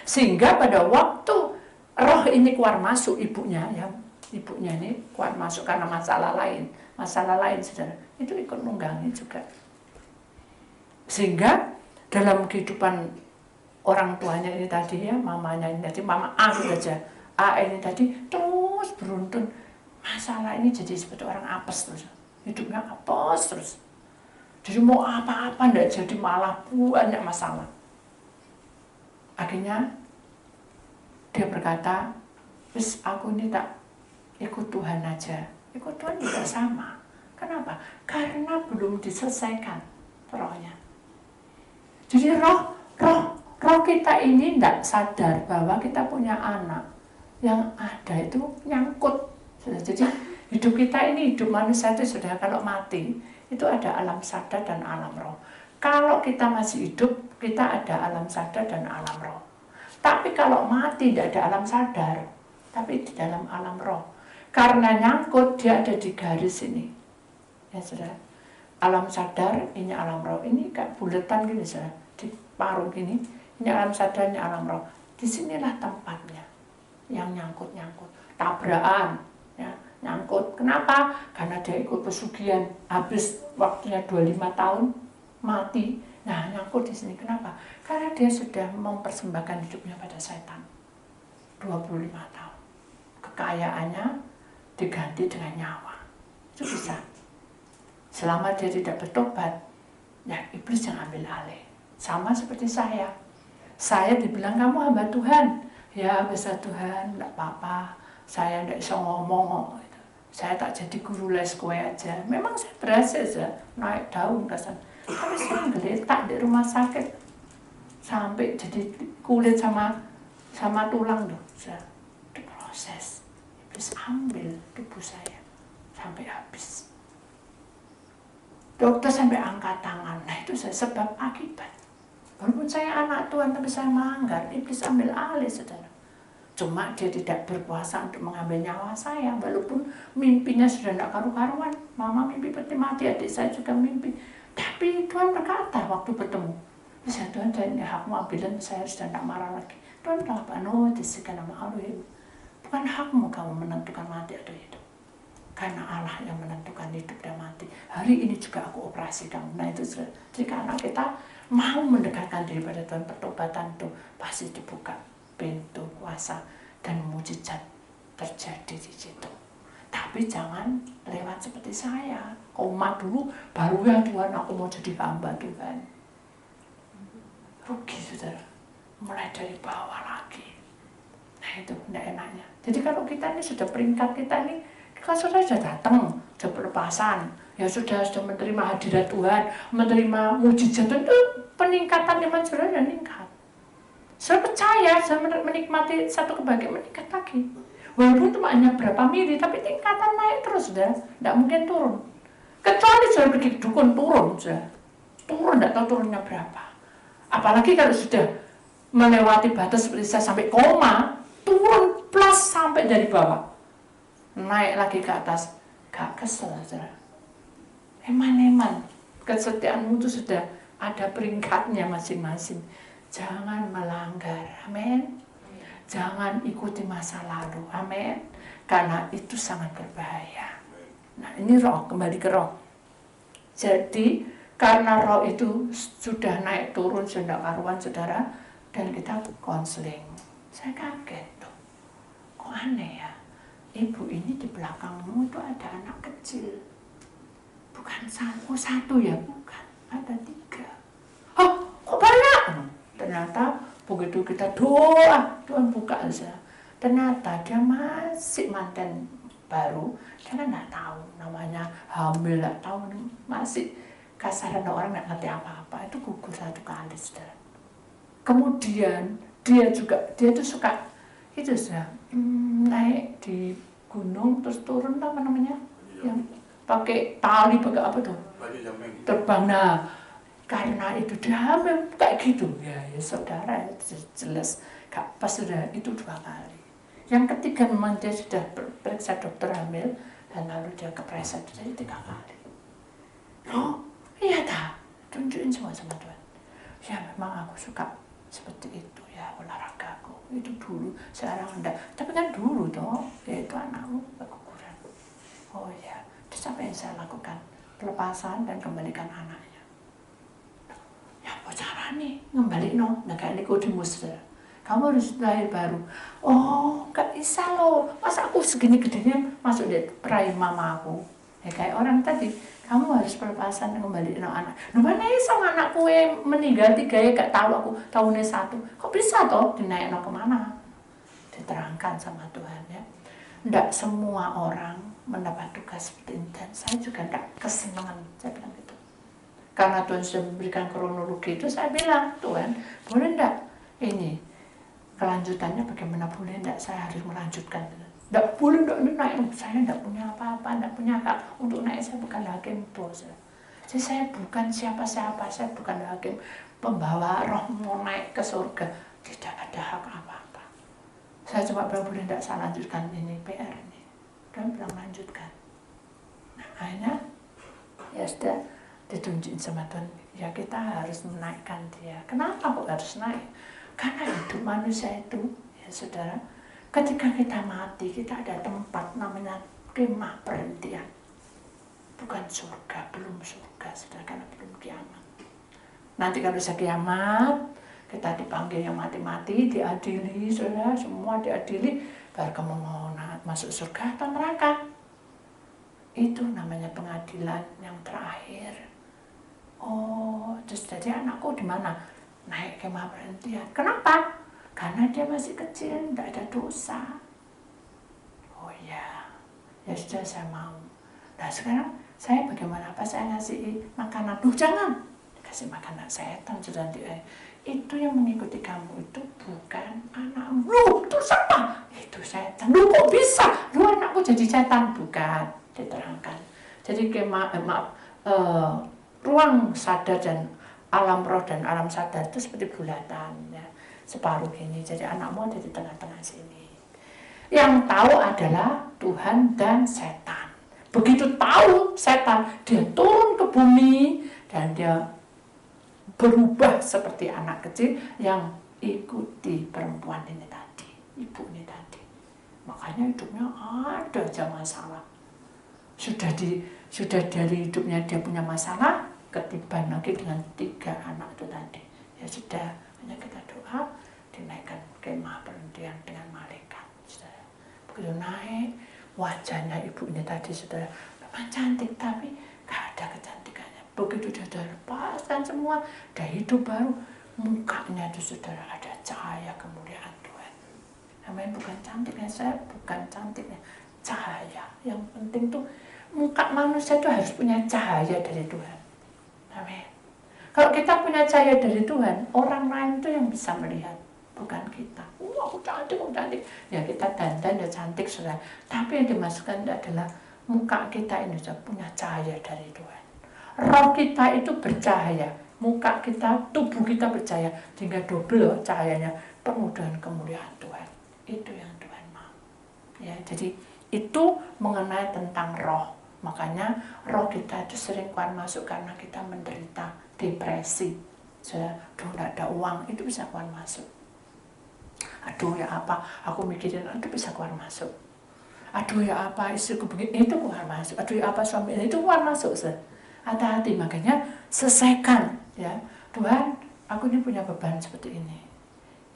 Sehingga pada waktu roh ini keluar masuk ibunya ini keluar masuk karena masalah lain, saudara, itu ikut nunggangi juga. Sehingga dalam kehidupan orang tuanya ini tadi ya, mamanya ini tadi, mama A saja, A ini tadi terus beruntun. Masalah ini jadi seperti orang apes terus. Hidupnya apes terus. Jadi mau apa-apa enggak jadi, malah banyak masalah. Akhirnya dia berkata, "Wis aku ini tak ikut Tuhan aja." Ikut Tuhan juga sama. Kenapa? Karena belum diselesaikan rohnya. Jadi roh kita ini tidak sadar bahwa kita punya anak. Yang ada itu nyangkut. Jadi hidup kita ini, hidup manusia itu sudah, kalau mati itu ada alam sadar dan alam roh. Kalau kita masih hidup, kita ada alam sadar dan alam roh. Tapi kalau mati tidak ada alam sadar, tapi di dalam alam roh. Karena nyangkut, dia ada di garis ini. Ya sudah. Alam sadar, ini alam roh. Ini kayak buletan gini, sudah. Di paruh gini, ini alam sadar, ini alam roh. Disinilah tempatnya yang nyangkut-nyangkut. Tabrakan. Ya, nyangkut. Kenapa? Karena dia ikut pesugihan, habis waktunya 25 tahun, mati. Nah, nyangkut di sini. Kenapa? Karena dia sudah mempersembahkan hidupnya pada setan. 25 tahun. Kekayaannya diganti dengan nyawa. Itu bisa. Selama dia tidak bertobat, ya iblis yang ambil alih. Sama seperti saya. Saya dibilang, "Kamu hamba Tuhan." Ya, bisa Tuhan, enggak apa-apa. Saya tidak bisa ngomong, gitu. Saya tak jadi guru les kue aja. Memang saya berhasil ya, naik daun kesan. Tapi saya geletak di rumah sakit sampai jadi kulit sama tulang tuh. Itu proses. Iblis ambil tubuh saya sampai habis. Dokter sampai angkat tangan. Nah itu sebab akibat. Walaupun saya anak Tuhan, tapi saya melanggar. Iblis ambil alih, saudara. Cuma dia tidak berkuasa untuk mengambil nyawa saya. Walaupun mimpinya sudah tidak karu-karuan. Mama mimpi peti mati, adik saya juga mimpi. Tapi Tuhan berkata waktu bertemu, "Bisa Tuhan, ini hakmu, ambilin, saya sudah tidak marah lagi." Tuhan bilang, "No, disikan nama Allah. Bukan hakmu kamu menentukan mati atau hidup. Karena Allah yang menentukan hidup dan mati. Hari ini juga aku operasi kamu." Nah itu sudah. Jadi karena kita mau mendekatkan diri pada Tuhan, pertobatan itu pasti dibuka pintu kuasa dan mujizat terjadi di situ. Tapi jangan lewat seperti saya. Koma dulu, baru ya Tuhan, aku mau jadi hamba Tuhan. Rugi, saudara. Mulai dari bawah lagi. Nah itu tidak enaknya. Jadi kalau kita ini sudah peringkat kita ini, kalau saudara sudah datang, sudah pelepasan, ya sudah menerima hadirat Tuhan, menerima mujizat, itu peningkatan iman saudara sudah meningkat. Saya percaya, saya menikmati satu kebahagiaan, meningkat lagi. Walaupun cuma hanya berapa mili, tapi tingkatan naik terus, sudah. Tidak mungkin turun. Kecuali sudah pergi dukun, turun, sudah. Turun, tidak tahu turunnya berapa. Apalagi kalau sudah melewati batas seperti saya sampai koma, turun plus sampai dari bawah. Naik lagi ke atas, gak kesel, saudara. Eman-eman, kesetiaanmu itu sudah ada peringkatnya masing-masing. Jangan melanggar, amin. Jangan ikuti masa lalu, amin. Karena itu sangat berbahaya. Nah ini roh, kembali ke roh. Jadi karena roh itu sudah naik turun, sudah karuan saudara, dan kita konseling. Saya kaget tuh, kok aneh ya, ibu ini di belakangmu itu ada anak kecil. Bukan satu ya, bukan, ada 3. Oh, kok banyak? Ternyata begitu kita doa, Tuhan buka aja. Ternyata dia masih manten baru, dia kan nggak tahu namanya hamil, nggak tahu, masih kasaran orang nggak ngerti apa-apa, itu gugur 1 kali saudara. Kemudian dia tuh suka itu sudah naik di gunung terus turun apa namanya yang pakai tali, pakai apa tuh, terbang. Nah karena itu dia hamil kayak gitu ya saudara, jelas gak pas. Sudah itu 2 kali. Yang ketiga memang dia sudah periksa dokter hamil dan lalu dia kepreset, jadi 3 kali. Oh iya tak, tunjukin semua sama Tuhan. Ya memang aku suka seperti itu ya olahragaku, itu dulu, sekarang enggak. Tapi kan dulu toh, yaitu anakmu keguguran. Oh ya, terus apa yang saya lakukan? Pelepasan dan kembalikan anaknya. Ya apa caranya? Ngembalik no, nah kayak Nikodemus. Kamu harus lahir baru. Oh, gak bisa loh. Masa aku segini gedenya masuk di perayaan mamaku. Ya kayak orang tadi, kamu harus pelepasan kembali no anak. Nah mana sama anakku yang meninggal 3 ya gak tahu aku tahunnya 1. Kok bisa toh dinaik no kemana? Diterangkan sama Tuhan ya. Nggak semua orang mendapat tugas seperti ini, dan saya juga nggak kesenangan, saya bilang gitu. Karena Tuhan sudah memberikan kronologi itu, saya bilang, Tuhan, boleh enggak ini kelanjutannya bagaimana, boleh enggak saya harus melanjutkan? Enggak boleh, enggak naik, saya enggak punya apa-apa, enggak punya hak untuk naik, saya bukan hakim bos. Jadi saya bukan siapa-siapa, saya bukan hakim pembawa roh mau naik ke surga, tidak ada hak apa-apa. Saya cuma bilang, boleh enggak saya lanjutkan ini PR ini? Dan bilang lanjutkan. Nah akhirnya ya sudah ditunjukin sama Tuhan, ya kita harus menaikkan dia. Kenapa kok harus naik? Karena hidup manusia itu, ya saudara, ketika kita mati, kita ada tempat namanya kemah perhentian. Bukan surga, belum surga, saudara, karena belum kiamat. Nanti kalau sudah kiamat, kita dipanggil yang mati-mati, diadili, saudara, semua diadili, baru kamu mau masuk surga atau neraka. Itu namanya pengadilan yang terakhir. Oh, terus jadi anakku di mana? Naik kemah perhentian. Kenapa? Karena dia masih kecil, tidak ada dosa. Oh ya, ya sudah saya mau. Nah sekarang saya bagaimana? Apa saya ngasih makanan? Duh jangan, kasih makanan setan sudah dia. Itu yang mengikuti kamu itu bukan anakmu. Loh, terus apa? Itu setan. Loh kok bisa? Loh anakku jadi setan? Bukan, diterangkan. Jadi ruang sadar dan alam roh dan alam sadar itu seperti bulatan ya, separuh ini. Jadi anakmu ada di tengah-tengah sini. Yang tahu adalah Tuhan dan setan. Begitu tahu setan, dia turun ke bumi dan dia berubah seperti anak kecil yang ikuti perempuan ini tadi, ibu ini tadi. Makanya hidupnya ada aja masalah. Sudah dari hidupnya dia punya masalah, ketiban lagi dengan 3 anak itu tadi. Ya sudah, hanya kita doa, dinaikkan kemah perhentian dengan malaikat. Sudah. Begitu naik, wajahnya ibu ini tadi sudah memang cantik, tapi gak ada kecantikannya. Begitu dia sudah lepaskan semua, ada hidup baru, mukanya itu sudah ada cahaya kemuliaan Tuhan. Namanya bukan cantiknya saya, bukan cantiknya cahaya. Yang penting tuh muka manusia itu harus punya cahaya dari Tuhan. Amin. Kalau kita punya cahaya dari Tuhan, orang lain itu yang bisa melihat, bukan kita. Aku cantik, aku cantik. Ya kita dandan ya cantik sudah. Tapi yang dimasukkan adalah muka kita ini sudah punya cahaya dari Tuhan. Roh kita itu bercahaya, muka kita, tubuh kita bercahaya, sehingga double cahayanya penuh dengan kemuliaan Tuhan. Itu yang Tuhan mau. Ya, jadi itu mengenai tentang roh. Makanya roh kita itu sering keluar masuk karena kita menderita depresi. Aduh, nggak ada uang, itu bisa keluar masuk. Aduh ya apa, aku mikirin, itu bisa keluar masuk. Aduh ya apa, istriku begini, itu keluar masuk. Aduh ya apa, suami itu keluar masuk. Hati-hati, makanya selesaikan ya. Tuhan, aku ini punya beban seperti ini.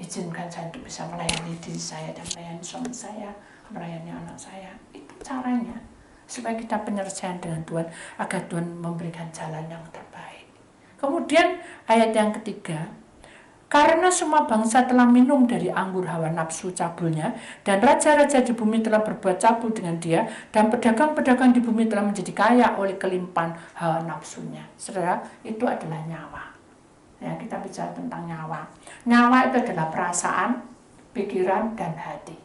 Izinkan saya untuk bisa melayani diri saya dan melayani suami saya, melayani anak saya. Itu caranya supaya kita penyelesaian dengan Tuhan agar Tuhan memberikan jalan yang terbaik. Kemudian ayat yang ketiga, karena semua bangsa telah minum dari anggur hawa nafsu cabulnya, dan raja-raja di bumi telah berbuat cabul dengan dia, dan pedagang-pedagang di bumi telah menjadi kaya oleh kelimpahan hawa nafsunya. Saudara, itu adalah nyawa. Ya, kita bicara tentang nyawa. Nyawa itu adalah perasaan, pikiran, dan hati.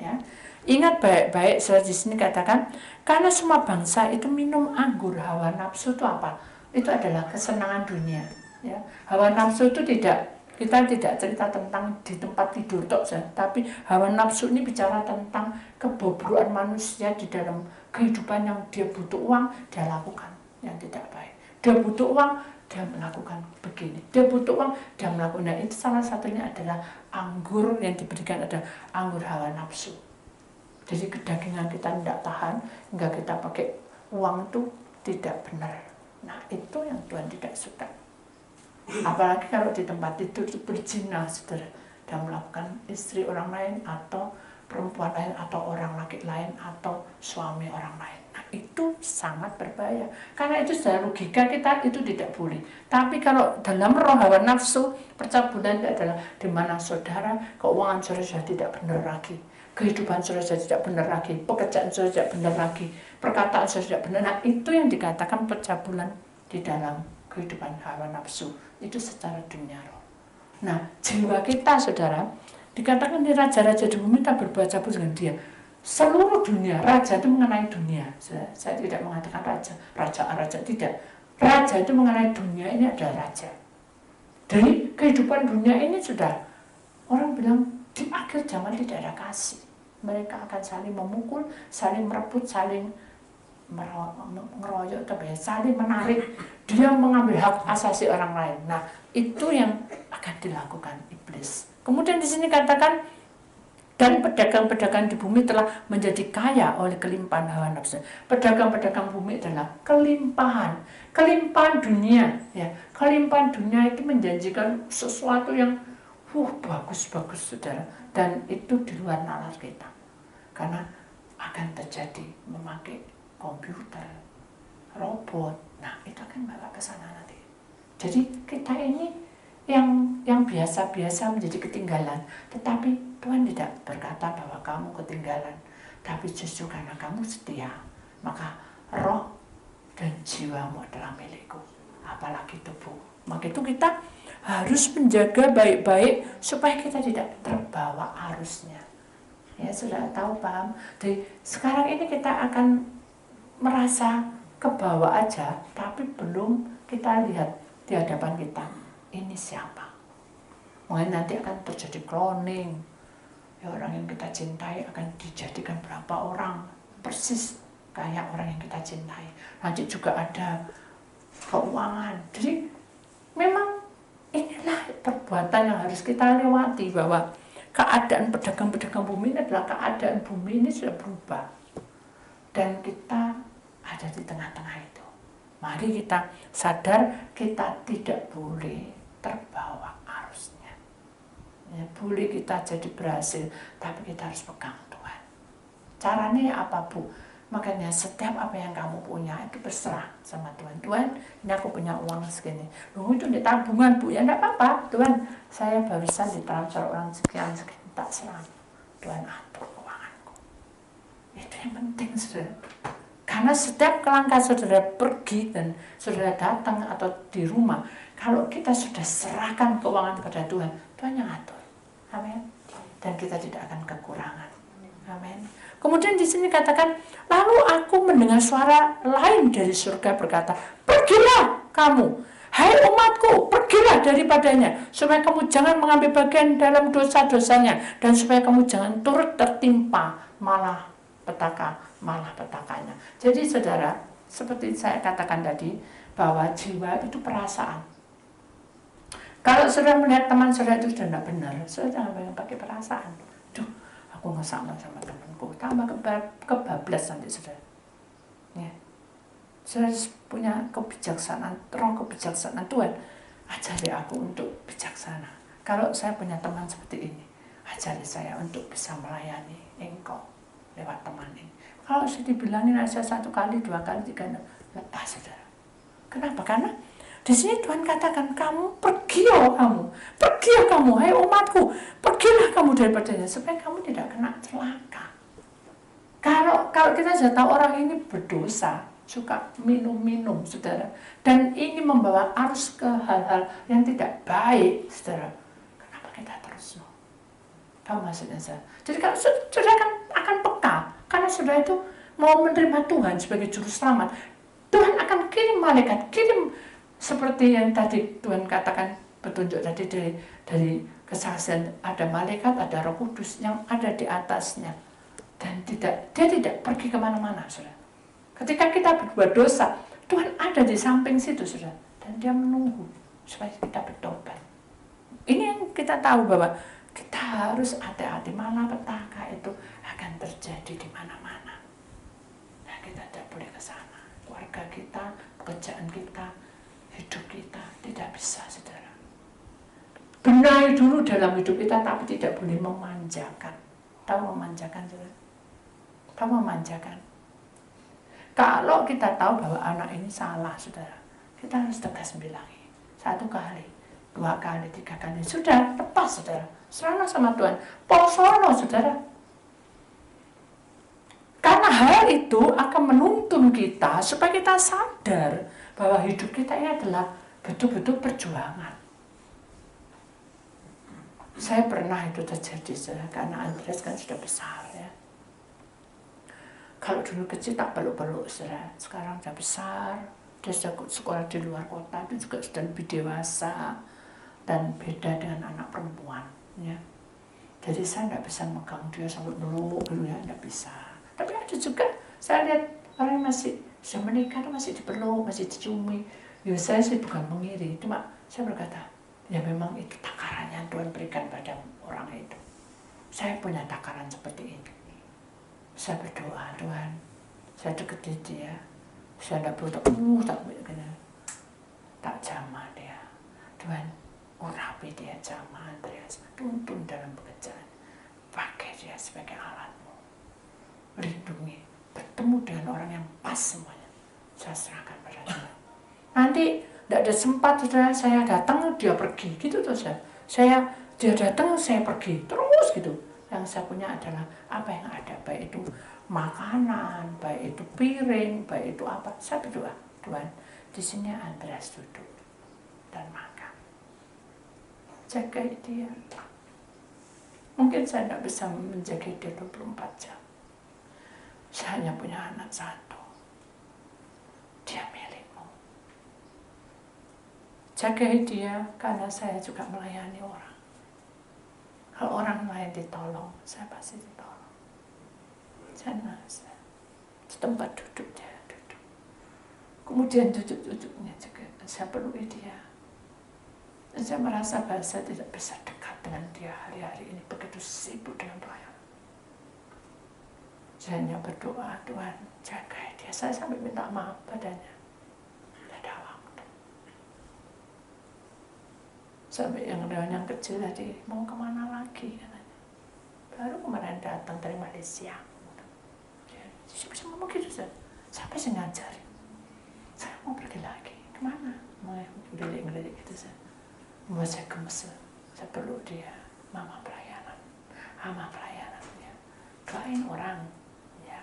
Ya. Ingat baik-baik, saudara di sini katakan, karena semua bangsa itu minum anggur hawa nafsu itu apa? Itu adalah kesenangan dunia. Ya. Hawa nafsu itu kita tidak cerita tentang di tempat tidur tapi hawa nafsu ini bicara tentang kebobrokan manusia di dalam kehidupan yang dia butuh uang, dia lakukan yang tidak baik. Dia butuh uang, dia melakukan begini. Dia butuh uang, dia melakukan. Nah, itu salah satunya adalah anggur yang diberikan adalah anggur hawa nafsu. Jadi kedagingan kita tidak tahan, hingga kita pakai uang itu tidak benar. Nah, itu yang Tuhan tidak suka. Apalagi kalau di tempat tidur itu berzina, saudara, dan melakukan istri orang lain atau perempuan lain atau orang laki lain atau suami orang lain. Nah, itu sangat berbahaya. Karena itu secara logika kita itu tidak boleh. Tapi kalau dalam roh hawa nafsu, percabulan adalah di mana saudara keuangan saudara sudah tidak benar lagi, kehidupan saudara sudah tidak benar lagi, pekerjaan saudara tidak benar lagi, perkataan saudara tidak benar. Nah, itu yang dikatakan percabulan di dalam kehidupan hawa nafsu. Itu secara dunia roh. Nah, jiwa kita, saudara, dikatakan di raja-raja di bumi tak berbuat cabul dengan dia. Seluruh dunia, raja itu mengenai dunia. Saya tidak mengatakan raja tidak. Raja itu mengenai dunia, ini adalah raja. Dari kehidupan dunia ini sudah, orang bilang di akhir zaman tidak ada kasih. Mereka akan saling memukul, saling merebut, saling ngeroyok, saling menarik, dia mengambil hak asasi orang lain. Nah, itu yang akan dilakukan iblis. Kemudian di sini katakan, dan pedagang-pedagang di bumi telah menjadi kaya oleh kelimpahan hawa nafsu. Pedagang-pedagang bumi adalah kelimpahan dunia. Ya, kelimpahan dunia itu menjanjikan sesuatu yang bagus-bagus, saudara. Dan itu di luar nalar kita, karena akan terjadi memakai komputer, robot. Nah, itu akan bawa ke sana nanti. Jadi kita ini yang biasa-biasa menjadi ketinggalan. Tetapi Tuhan tidak berkata bahwa kamu ketinggalan, tapi justru karena kamu setia, maka roh dan jiwamu adalah milikku, apalagi tubuh. Maka itu kita harus menjaga baik-baik supaya kita tidak terbawa arusnya. Ya, sudah tahu, paham? Jadi sekarang ini kita akan merasa kebawa aja, tapi belum kita lihat di hadapan kita, ini siapa. Mungkin nanti akan terjadi cloning, ya, orang yang kita cintai akan dijadikan berapa orang, persis kayak orang yang kita cintai. Nanti juga ada keuangan. Jadi memang inilah perbuatan yang harus kita lewati, bahwa keadaan pedagang-pedagang bumi ini adalah keadaan bumi ini sudah berubah. Dan kita ada di tengah-tengah itu. Mari kita sadar kita tidak boleh terbawa arusnya. Ya, boleh kita jadi berhasil, tapi kita harus pegang Tuhan. Caranya apa, Bu? Makanya setiap apa yang kamu punya itu berserah sama Tuhan. Tuhan, ini aku punya uang segini. Loh, itu di tabungan, Bu. Ya enggak apa-apa. Tuhan, saya barusan ditransfer orang sekian, tak serang. Tuhan atur keuanganku. Itu yang penting, saudara. Karena setiap langkah saudara pergi dan saudara datang atau di rumah, kalau kita sudah serahkan keuangan kepada Tuhan, Tuhan yang atur. Amin. Dan kita tidak akan kekurangan. Amin. Kemudian di sini katakan, lalu aku mendengar suara lain dari surga berkata, pergilah kamu, hai umatku, pergilah daripadanya, supaya kamu jangan mengambil bagian dalam dosa-dosanya, dan supaya kamu jangan turut tertimpa malah petaka malah petakanya. Jadi saudara, seperti saya katakan tadi, bahwa jiwa itu perasaan. Kalau saudara melihat teman saudara itu sudah tidak benar, saudara jangan pakai perasaan. Duh, aku nggak sama temanku, tambah kebablas nanti saudara. Ya. Saudara punya kebijaksanaan, roh kebijaksanaan Tuhan, ajari aku untuk bijaksana. Kalau saya punya teman seperti ini, ajari saya untuk bisa melayani engkau lewat teman ini. Kalau saya dibilangin aja 1 kali, 2 kali, 3 kali, lepas saudara. Kenapa? Karena di sini Tuhan katakan, kamu pergi kamu, hai umatku, pergilah kamu daripadanya supaya kamu tidak kena celaka. Kalau kita sudah tahu orang ini berdosa, suka minum, saudara, dan ini membawa arus ke hal-hal yang tidak baik, saudara. Kenapa kita terus? Tahu maksudnya saya? Jadi kalau saudara akan peka, karena saudara itu mau menerima Tuhan sebagai juru selamat, Tuhan akan kirim malaikat, seperti yang tadi Tuhan katakan, petunjuk tadi dari kesaksian, ada malaikat, ada Roh Kudus yang ada di atasnya, dan dia tidak pergi kemana-mana, saudara. Ketika kita berbuat dosa, Tuhan ada di samping situ, saudara, dan dia menunggu supaya kita bertobat. Ini yang kita tahu bahwa kita harus hati-hati, malapetaka itu akan terjadi di mana-mana. Nah, kita tidak boleh ke sana. Keluarga kita, pekerjaan kita, hidup kita tidak bisa, saudara. Benahi dulu dalam hidup kita, tapi tidak boleh memanjakan. Tahu memanjakan, saudara? Tahu memanjakan? Kalau kita tahu bahwa anak ini salah, saudara, kita harus tegas bilangi. 1 kali, 2 kali, 3 kali, sudah lepas, saudara. Serahlah sama Tuhan. Posono, saudara. Karena hal itu akan menuntun kita supaya kita sadar bahwa hidup kita ini adalah betul-betul perjuangan. Saya pernah itu terjadi, saudara, karena Andreas kan sudah besar, ya. Kalau dulu kecil tak peluk-peluk, saudara. Sekarang sudah besar, dia sudah sekolah di luar kota, dia juga sudah lebih dewasa dan beda dengan anak perempuan, ya. Jadi saya tidak bisa megang dia sampai peluk dulu, ya, tidak bisa. Tapi ada juga, saya lihat orang yang masih sudah menikah, masih dipeluk, masih diciumi. Ya saya sih bukan mengiri, cuma saya berkata, ya memang itu takarannya Tuhan berikan pada orang itu. Saya punya takaran seperti ini. Saya berdoa, Tuhan, saya deketi dia. Saya tidak perlu tak jamah dia. Tuhan, urapi dia, jamah Andreas, tuntun dalam pekerjaan. Pakai dia sebagai alatmu. Lindungi, bertemu dengan orang yang pas semuanya. Saya serahkan pada Tuhan. Nanti tidak ada sempat, saudara, saya datang, dia pergi, gitu tuh dia datang, saya pergi, terus gitu. Yang saya punya adalah apa yang ada, baik itu makanan, baik itu piring, baik itu apa. Saya berdoa, Tuhan, di sini Andreas duduk dan makan. Jaga dia. Mungkin saya tidak bisa menjaga dia 24 jam. Saya hanya punya anak 1. Dia milikmu. Jaga dia, karena saya juga melayani orang. Kalau orang lain ditolong, saya pasti ditolong. Jangan di tempat duduk dia duduk. Kemudian duduk-duduknya juga saya peluk dia. Dan saya merasa bahwa saya tidak bisa dekat dengan dia hari-hari ini, begitu sibuk dengan pelayanan. Saya hanya berdoa, Tuhan jaga dia. Saya sampai minta maaf padanya. Tidak ada waktu. Sampai yang kecil tadi, mau kemana lagi katanya. Baru kemarin datang dari Malaysia. Saya bisa ngomong gitu, siapa sih ngajarin? Saya mau pergi lagi. Kemana? Mau ngelirik gitu, membuat saya gemes. Saya peluk dia, mama pelayanan, ama pelayanan, ya. Doain orang, ya.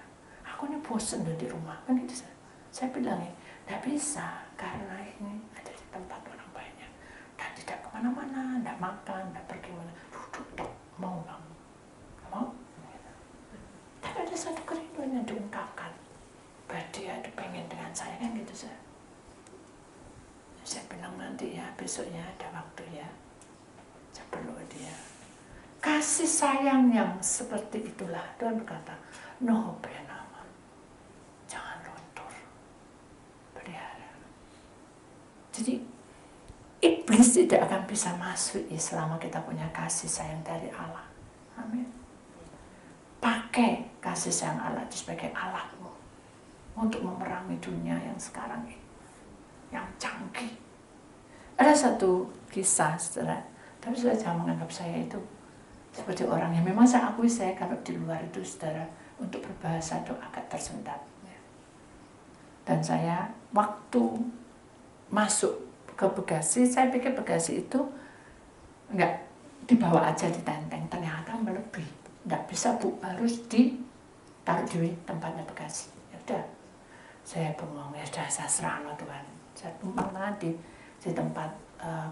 Aku ini bosen di rumah, kan gitu. Saya bilang, tidak bisa, karena ini ada di tempat orang banyak dan tidak kemana-mana, tidak makan, tidak pergi mana, duduk, mau kamu, mau? Gitu. Tapi ada satu kerinduan yang diungkapkan, bahwa dia itu pengen dengan saya, kan gitu. Saya bilang nanti ya, besoknya ada waktu ya, saya peluk dia. Kasih sayang yang seperti itulah Tuhan berkata, no benama, jangan luntur, pelihara. Jadi iblis tidak akan bisa masuk selama kita punya kasih sayang dari Allah. Amin. Pakai kasih sayang Allah itu sebagai alatmu untuk memerangi dunia yang sekarang ini, yang canggih. Ada satu kisah, saudara, tapi saudara jangan menganggap saya itu seperti orang yang memang saya akui saya kalau di luar itu, saudara, untuk berbahasa itu agak tersendat. Dan saya waktu masuk ke Bekasi, saya pikir Bekasi itu enggak dibawa aja di tenteng, ternyata melebihi. Enggak bisa Bu, harus ditaruh di tempatnya Bekasi. Ya udah, saya bengong, ya sudah saya serahkan Tuhan. Saya tumpang di tempat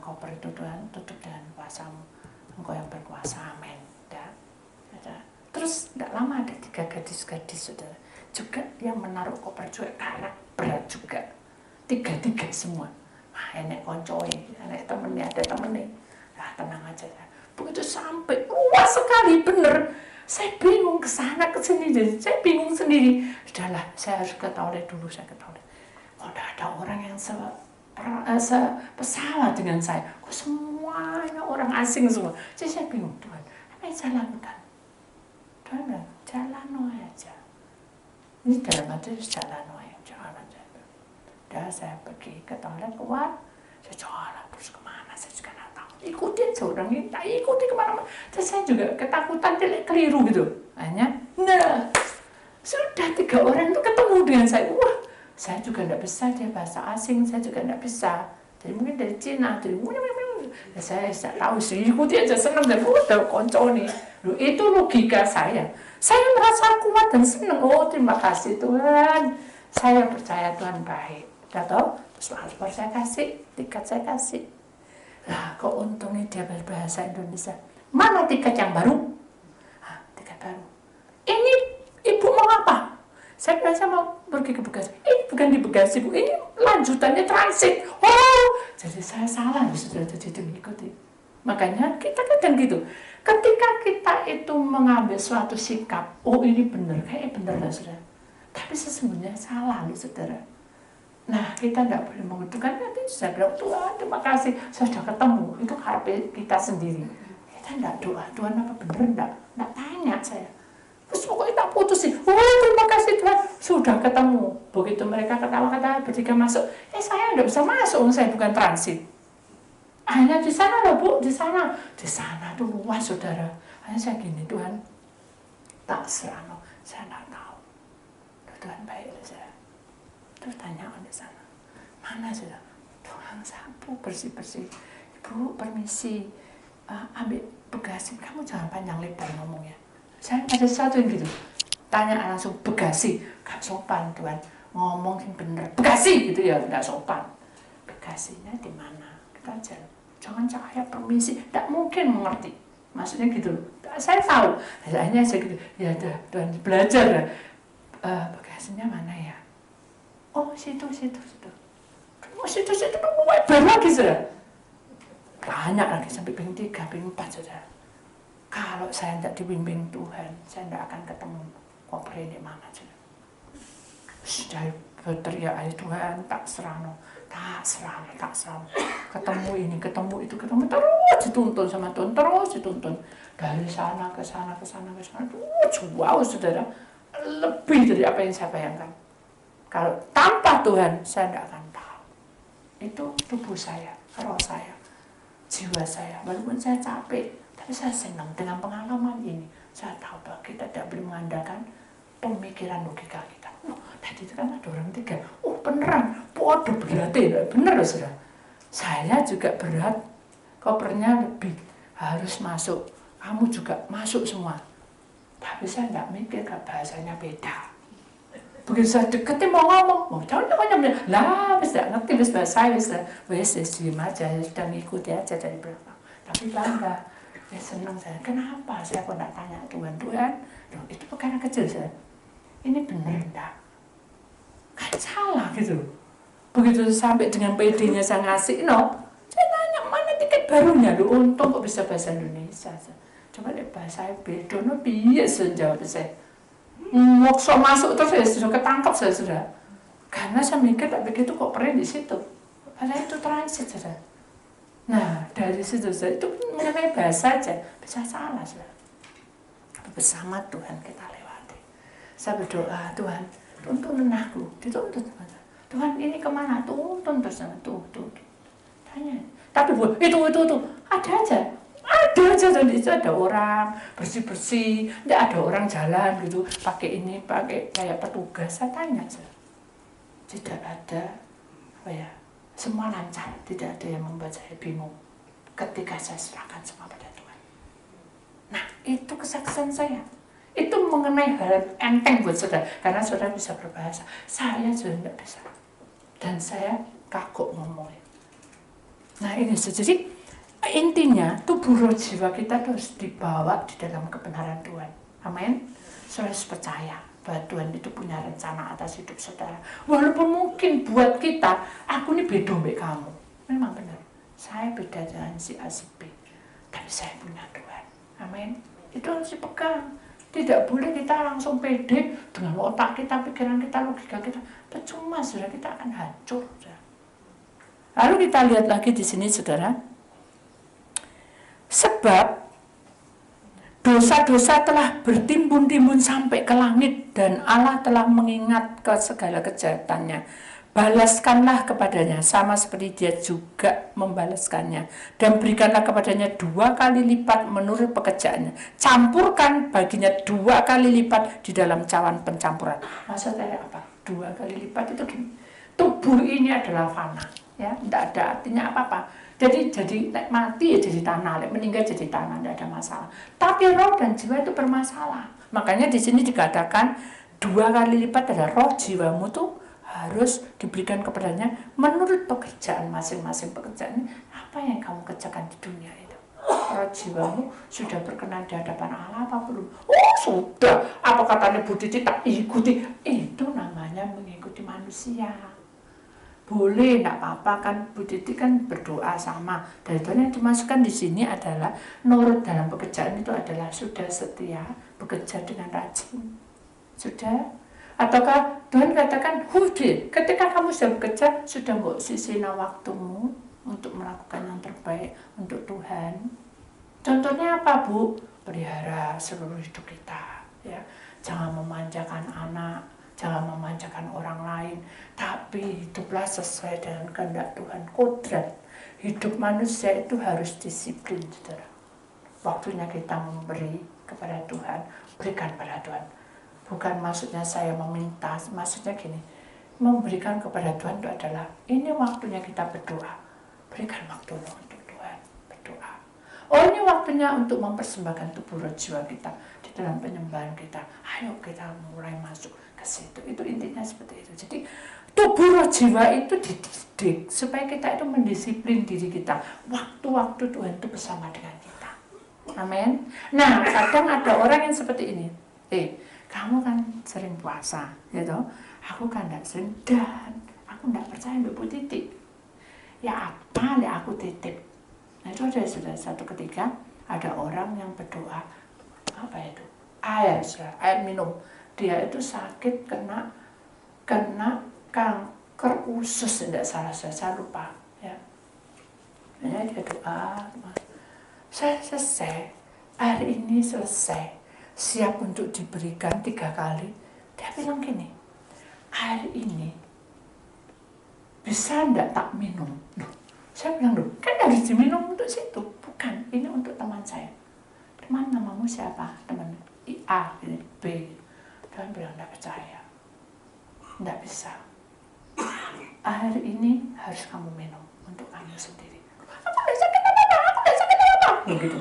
koper itu, Tuhan, tutup dengan kuasa-Mu. Engkau yang berkuasa, amin. Ya. Terus tidak lama ada 3 gadis-gadis, saudara, juga yang menaruh koper juga karena berat juga. 3 semua. Wah, enek koncoy, enek temennya, ada temennya. Nah, tenang aja. Begitu sampai luas sekali, bener. Saya bingung ke sana ke sini, jadi saya bingung sendiri. Sudahlah, saya harus ke toilet dulu, saya ke toilet. Oh, ada orang yang pesawat dengan saya. Kok semuanya orang asing semua. Jadi saya bingung, Tuhan, apa yang saya lakukan? Tuhan bilang, jalan aja. Ini dalam hati jalan aja, jalan aja. Udah saya pergi ke toilet, keluar, saya jalan terus kemana, saya juga nggak tahu. Ikutin seorang ini, tak ikuti kemana-mana. Terus saya juga ketakutan, keliru gitu. Hanya, nah, sudah 3 orang itu ketemu dengan saya. Wah, saya juga nggak bisa dia bahasa asing, saya juga nggak bisa. Jadi mungkin dari Cina, dari ya, saya tidak tahu sih, ikuti aja seneng dan udah konco nih. Loh, itu logika saya. Saya merasa kuat dan seneng. Oh, terima kasih Tuhan. Saya percaya Tuhan baik. Udah tahu? Terus paspor saya kasih, tiket saya kasih. Lah, kok untungnya dia berbahasa Indonesia. Mana tiket yang baru? Ah, tiket baru. Ini ibu mau apa? Saya biasa mau pergi ke Bekasi. Ini bukan di Bekasi, Bu. Ini lanjutannya transit. Oh, jadi saya salah, sudah jadi mengikuti. Makanya kita kadang gitu. Ketika kita itu mengambil suatu sikap, oh ini benar, kayak benar lah, saudara. Tapi sesungguhnya salah, saudara. Nah, kita tidak boleh mengutukan. Nanti saya bilang, Tuhan, terima kasih, saya sudah ketemu. Itu karena kita sendiri. Kita tidak doa, Tuhan apa benar, tidak tanya saya. Terus pokoknya tak putus sih. Oh, terima kasih Tuhan, sudah ketemu. Begitu mereka ketawa-ketawa bertiga masuk, saya tidak bisa masuk, saya bukan transit. Hanya di sana loh Bu, di sana tuh luas saudara. Hanya saya gini, Tuhan, tak serano, saya tidak tahu. Tuhan baik saya. Terus tanya di sana, mana sudah? Tukang sapu bersih-bersih. Ibu permisi, ambil Bekasi, kamu jangan panjang lebar ngomongnya. Saya ada sesuatu yang gitu, tanya langsung Bekasi, gak sopan Tuhan, ngomong yang bener Bekasi gitu ya, gak sopan. Bekasinya di mana? Kita jalan, jangan cahaya permisi, gak mungkin mengerti, maksudnya gitu. Saya tahu, akhirnya saya gitu, ya udah Tuhan belajar ya. Bekasinya mana ya? Oh situ. Oh situ, baru lagi sudah. Banyak lagi sampai ping 3, ping 4 sudah. Kalau saya tidak dibimbing Tuhan, saya tidak akan ketemu koper ini mana saja. Saya berteriak, Tuhan tak serano. Ketemu ini, ketemu itu, terus dituntun sama Tuhan, terus dituntun. Dari sana ke sana. Wow, saudara, lebih dari apa yang saya bayangkan. Kalau tanpa Tuhan, saya tidak akan tahu. Itu tubuh saya, roh saya, jiwa saya. Walaupun saya capek, tapi saya senang dengan pengalaman ini. Saya tahu bahwa kita tidak boleh mengandalkan pemikiran logika kita. Tadi itu kan ada orang 3. Oh beneran, bodoh berarti. Bener loh saudara. Saya juga berat, kopernya lebih. Harus masuk. Kamu juga masuk semua. Tapi saya tidak mikir kalau bahasanya beda. Begitu saya deketin mau ngomong, jangan lah, wis tidak ngerti, wis bahasa, wis diem aja, sudah ngikuti aja dari belakang. Tapi bangga. Ya senang saya. Kenapa saya kok tidak tanya Tuhan? Loh, itu perkara kecil saya. Ini benar enggak? Kan salah gitu. Begitu sampai dengan PD-nya saya ngasih, saya tanya mana tiket barunya? Loh, untung kok bisa bahasa Indonesia. Coba lihat bahasa beda, no piye jawab saya. Maksa masuk terus ya sudah ketangkap saya sudah. Karena saya mikir, tak pikir itu kok pernah di situ. Padahal itu transit saja. Nah dari situ saya itu mengenai bahasa aja bisa salah sudah. Bersama Tuhan kita lewati. Saya berdoa, Tuhan tuntun aku, dituntun Tuhan ini kemana? Tuntun terus tuh. Tanya. Tapi bu, itu ada aja. Ada aja dan itu ada orang bersih, tidak ada orang jalan gitu pakai ini pakai kayak petugas. Saya tanya, tidak ada apa ya, semua lancar, tidak ada yang membuat saya bingung ketika saya serahkan semua pada Tuhan. Nah itu kesaksian saya, itu mengenai hal enteng buat saudara karena saudara bisa berbahasa, saya sudah tidak bisa dan saya kagok ngomongnya. Nah ini jadi intinya tubuh roh jiwa kita harus dibawa di dalam kebenaran Tuhan. Amin. Saudara harus percaya bahwa Tuhan itu punya rencana atas hidup saudara. Walaupun mungkin buat kita, aku ini beda mbek kamu. Memang benar. Saya beda dengan si A si B. Tapi saya punya Tuhan. Amin. Itu harus dipegang. Tidak boleh kita langsung pede dengan otak kita, pikiran kita, logika kita. Percuma saudara, kita akan hancur. Saudara. Lalu kita lihat lagi di sini saudara. Sebab dosa-dosa telah bertimbun-timbun sampai ke langit dan Allah telah mengingat ke segala kejahatannya. Balaskanlah kepadanya sama seperti dia juga membalaskannya. Dan berikanlah kepadanya 2 kali lipat menurut pekerjaannya. Campurkan baginya 2 kali lipat di dalam cawan pencampuran. Maksudnya apa? 2 kali lipat itu gini. Tubuh ini adalah fana. Ya, tidak ada artinya apa-apa. Jadi mati ya jadi tanah, meninggal jadi tanah, tidak ada masalah. Tapi roh dan jiwa itu bermasalah. Makanya di sini dikatakan 2 kali lipat adalah roh jiwamu tuh harus diberikan kepadanya menurut pekerjaan masing-masing pekerjaan. Apa yang kamu kerjakan di dunia itu? Roh jiwamu sudah berkenan di hadapan Allah apa belum? Oh sudah. Apa katanya Bu Titi tak ikuti? Itu namanya mengikuti manusia. Boleh, tidak apa-apa kan Bu Titi kan berdoa sama. Dan itu yang dimasukkan di sini adalah nurut dalam pekerjaan itu adalah sudah setia bekerja dengan rajin. Sudah? Ataukah Tuhan katakan, ketika kamu sudah bekerja, sudah mbok sisina waktumu untuk melakukan yang terbaik untuk Tuhan. Contohnya apa Bu? Pelihara seluruh hidup kita. Ya. Jangan memanjakan anak. Jangan memanjakan orang lain, tapi hiduplah sesuai dengan kehendak Tuhan. Kodrat hidup manusia itu harus disiplin, saudara. Waktunya kita memberi kepada Tuhan, berikan pada Tuhan. Bukan maksudnya saya meminta, maksudnya gini, memberikan kepada Tuhan itu adalah, ini waktunya kita berdoa. Berikan waktu untuk Tuhan, berdoa. Oh ini waktunya untuk mempersembahkan tubuh roh jiwa kita di dalam penyembahan kita. Ayo kita mulai masuk ke situ. Itu intinya seperti itu. Jadi tubuh roh jiwa itu dididik supaya kita itu mendisiplin diri kita. Waktu-waktu Tuhan itu bersama dengan kita. Amin. Nah kadang ada orang yang seperti ini. Kamu kan sering puasa, gitu. Aku kan tidak sering dan aku tidak percaya Bu Titi. Ya apa ya aku titip. Nah itu ada sudah satu ketika ada orang yang berdoa apa itu air minum. Dia itu sakit kena kanker usus tidak salah saya lupa ya. Nah, dia doa, saya selesai hari ini selesai siap untuk diberikan 3 kali. Dia bilang gini, hari ini bisa enggak tak minum? Loh, saya bilang, loh, kan harus diminum untuk situ. Bukan, ini untuk teman saya. Teman namamu siapa? Teman A, B. Tuhan bilang, enggak percaya. Enggak bisa. Hari ini harus kamu minum untuk kamu sendiri. Aku enggak sakit apa-apa. Begitu.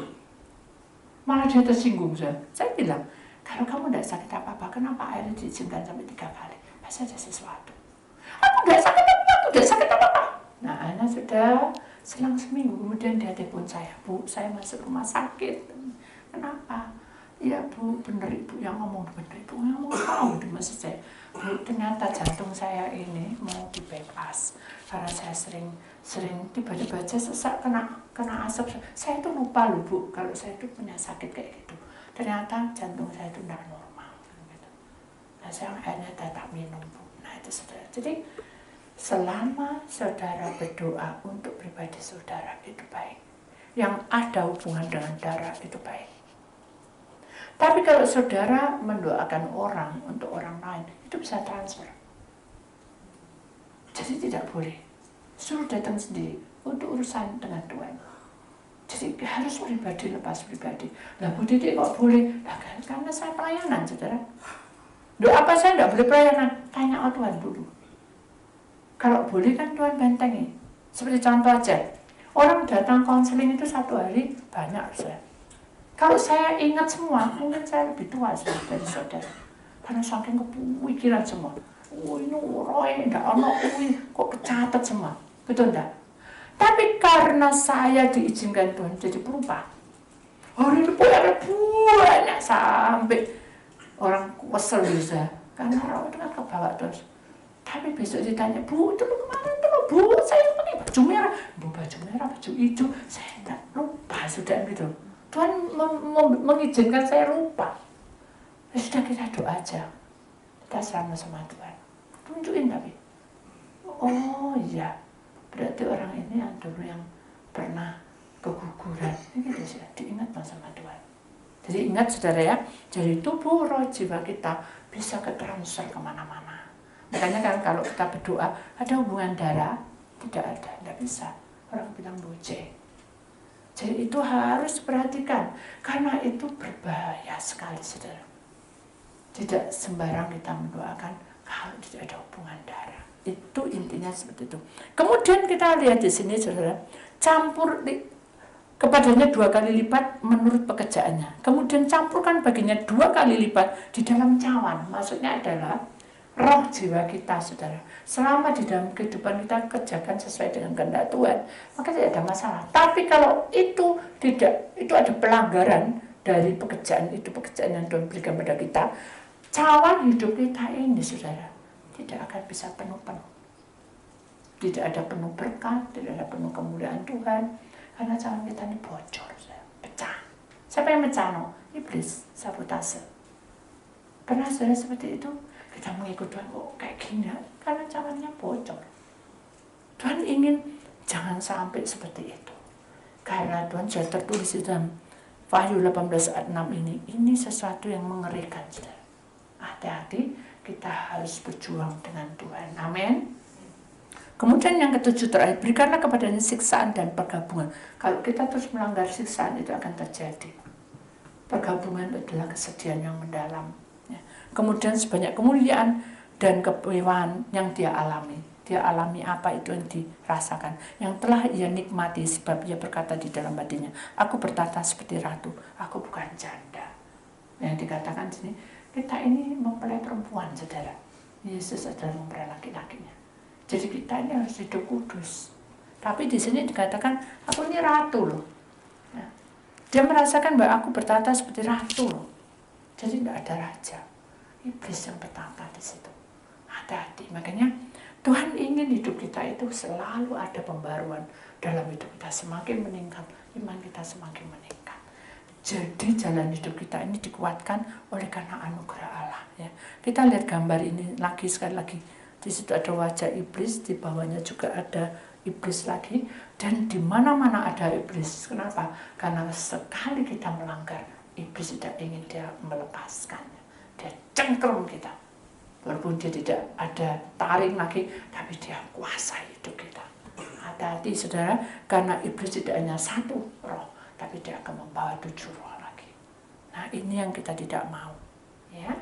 Malah dia tersinggung, saya bilang, kalau kamu enggak sakit apa-apa, kenapa airnya diizinkan sampai 3 kali? Pasti ada sesuatu. Aku enggak sakit apa-apa. Nah, anak sudah selang seminggu, kemudian dia telepon saya, Bu, saya masuk rumah sakit. Kenapa? Iya Bu, bener Ibu yang ngomong, bener Ibu yang ngomong tahu di maksud saya. Bu, ternyata jantung saya ini mau di bypass karena saya sering tiba-tiba aja sesak kena asap. Saya itu lupa loh Bu, kalau saya itu punya sakit kayak gitu. Ternyata jantung saya itu tidak normal. Gitu. Nah saya akhirnya tetap minum Bu. Nah itu saudara. Jadi selama saudara berdoa untuk pribadi saudara itu baik. Yang ada hubungan dengan darah itu baik. Tapi kalau saudara mendoakan orang untuk orang lain, itu bisa transfer. Jadi tidak boleh. Suruh datang sendiri untuk urusan dengan Tuhan. Jadi harus pribadi lepas pribadi. Lah Bu Didi kok boleh? Nah, karena saya pelayanan, saudara. Doa apa saya tidak boleh pelayanan? Tanya Tuhan dulu. Kalau boleh kan Tuhan bentengi. Seperti contoh aja, orang datang konseling itu 1 hari banyak saya. Kalau saya ingat semua, mungkin saya lebih tua dari saudara. Karena saking kepikiran semua. Ini Roy, enggak ono, kok kecatat semua. Betul enggak? Tapi karena saya diizinkan Tuhan jadi pelupa. Hari ini banyak sampai orang kesel bisa. Karena orang itu kan kebawa terus. Tapi besok ditanya, Bu, itu kemana tuh Bu? Saya pakai baju merah. Bu, baju merah, baju hijau. Saya enggak lupa, sudah gitu. Tuhan mengizinkan saya lupa. Ya sudah kita doa aja. Kita sama Tuhan. Tunjukin tapi. Oh iya. Berarti orang ini yang dulu yang pernah keguguran. Ini gitu sih. Diingat sama Tuhan. Jadi ingat saudara ya. Jadi tubuh roh jiwa kita bisa ketransfer kemana-mana. Makanya kan kalau kita berdoa ada hubungan darah. Tidak ada. Tidak bisa. Orang bilang boceh. Jadi itu harus diperhatikan, karena itu berbahaya sekali, saudara. Tidak sembarang kita mendoakan kalau tidak ada hubungan darah. Itu intinya seperti itu. Kemudian kita lihat di sini, saudara, campur kepadanya 2 kali lipat menurut pekerjaannya. Kemudian campurkan baginya 2 kali lipat di dalam cawan. Maksudnya adalah roh jiwa kita, saudara. Selama di dalam kehidupan kita kerjakan sesuai dengan kehendak Tuhan, maka tidak ada masalah. Tapi kalau itu tidak, itu ada pelanggaran dari pekerjaan yang Tuhan berikan pada kita, cawan hidup kita ini, saudara, tidak akan bisa penuh-penuh. Tidak ada penuh berkat, tidak ada penuh kemuliaan Tuhan, karena cawan kita ini bocor, saudara. Pecah. Siapa yang pecah? No? Iblis, sabotase. Pernah saudara seperti itu? Kita mengikut Tuhan, kok kayak gini, karena cawannya bocor. Tuhan ingin jangan sampai seperti itu. Karena Tuhan sudah tertulis di dalam Wahyu 18 ayat 6 ini sesuatu yang mengerikan. Hati-hati, kita harus berjuang dengan Tuhan. Amin. Kemudian yang ketujuh terakhir, berikanlah kepadanya siksaan dan pergabungan. Kalau kita terus melanggar siksaan, itu akan terjadi. Pergabungan adalah kesedihan yang mendalam. Kemudian sebanyak kemuliaan dan kemewahan yang dia alami. Dia alami apa itu yang dirasakan. Yang telah ia nikmati sebab ia berkata di dalam hatinya, aku bertata seperti ratu, aku bukan janda. Yang dikatakan di sini, kita ini mempelai perempuan, saudara. Yesus adalah mempelai laki-lakinya. Jadi kita ini harus hidup kudus. Tapi di sini dikatakan, aku ini ratu loh. Dia merasakan bahwa aku bertata seperti ratu loh. Jadi tidak ada raja. Iblis yang bertata di situ. Hati-hati. Makanya Tuhan ingin hidup kita itu selalu ada pembaruan dalam hidup kita, semakin meningkat, iman kita semakin meningkat. Jadi jalan hidup kita ini dikuatkan oleh karena anugerah Allah. Ya. Kita lihat gambar ini lagi sekali lagi. Di situ ada wajah iblis, di bawahnya juga ada iblis lagi, dan di mana-mana ada iblis. Kenapa? Karena sekali kita melanggar, iblis tidak ingin dia melepaskannya. Dia cengkram kita. Walaupun dia tidak ada taring lagi, tapi dia kuasai hidup kita. Hati-hati saudara, karena iblis tidak hanya 1 roh, tapi dia akan membawa 7 roh lagi. Nah ini yang kita tidak mau. Ya.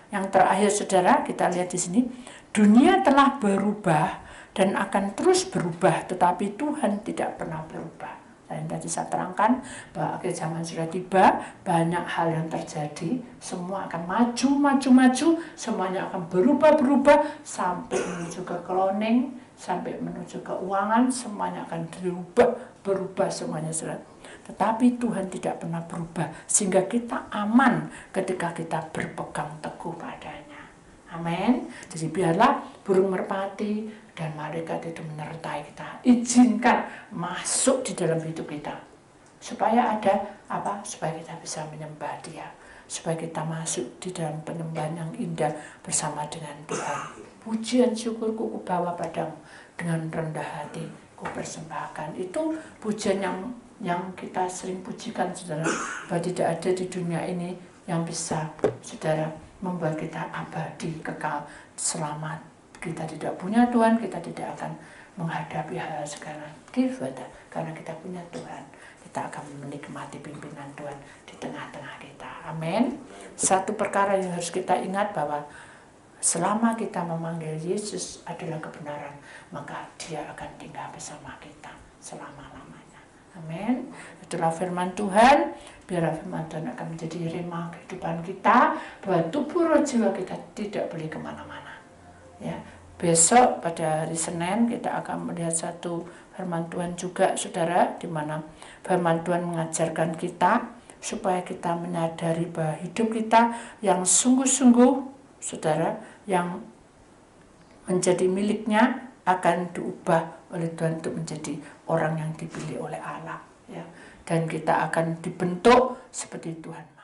Yang terakhir saudara, kita lihat di sini, dunia telah berubah dan akan terus berubah, tetapi Tuhan tidak pernah berubah. Dan tadi saya terangkan bahwa akhir zaman sudah tiba, banyak hal yang terjadi, semua akan maju, semuanya akan berubah sampai menuju ke cloning, sampai menuju keuangan, semuanya akan berubah semuanya. tetapi Tuhan tidak pernah berubah, sehingga kita aman ketika kita berpegang teguh padanya. Amin. Jadi biarlah burung merpati dan malaikat itu menyertai kita. Izinkan masuk di dalam hidup kita. Supaya ada apa? Supaya kita bisa menyembah Dia. Supaya kita masuk di dalam penyembahan yang indah bersama dengan Tuhan. Pujian syukurku kubawa padamu, dengan rendah hati ku persembahkan. Itu pujian yang kita sering pujikan, saudara, bahwa tidak ada di dunia ini yang bisa, saudara, membuat kita abadi, kekal, selamat. Kita tidak punya Tuhan, kita tidak akan menghadapi hal sekarang. Karena kita punya Tuhan, kita akan menikmati pimpinan Tuhan di tengah-tengah kita. Amin. Satu perkara yang harus kita ingat, bahwa selama kita memanggil Yesus adalah kebenaran, maka Dia akan tinggal bersama kita selama-lamanya. Amin. Itulah firman Tuhan. Biarlah firman Tuhan akan menjadi rema kehidupan kita, bahwa tubuh roh jiwa kita tidak boleh kemana-mana. Ya, besok pada hari Senin kita akan melihat satu firman Tuhan juga, saudara, di mana firman Tuhan mengajarkan kita supaya kita menyadari bahwa hidup kita yang sungguh-sungguh, saudara, yang menjadi miliknya akan diubah oleh Tuhan untuk menjadi orang yang dipilih oleh Allah, ya. Dan kita akan dibentuk seperti Tuhan.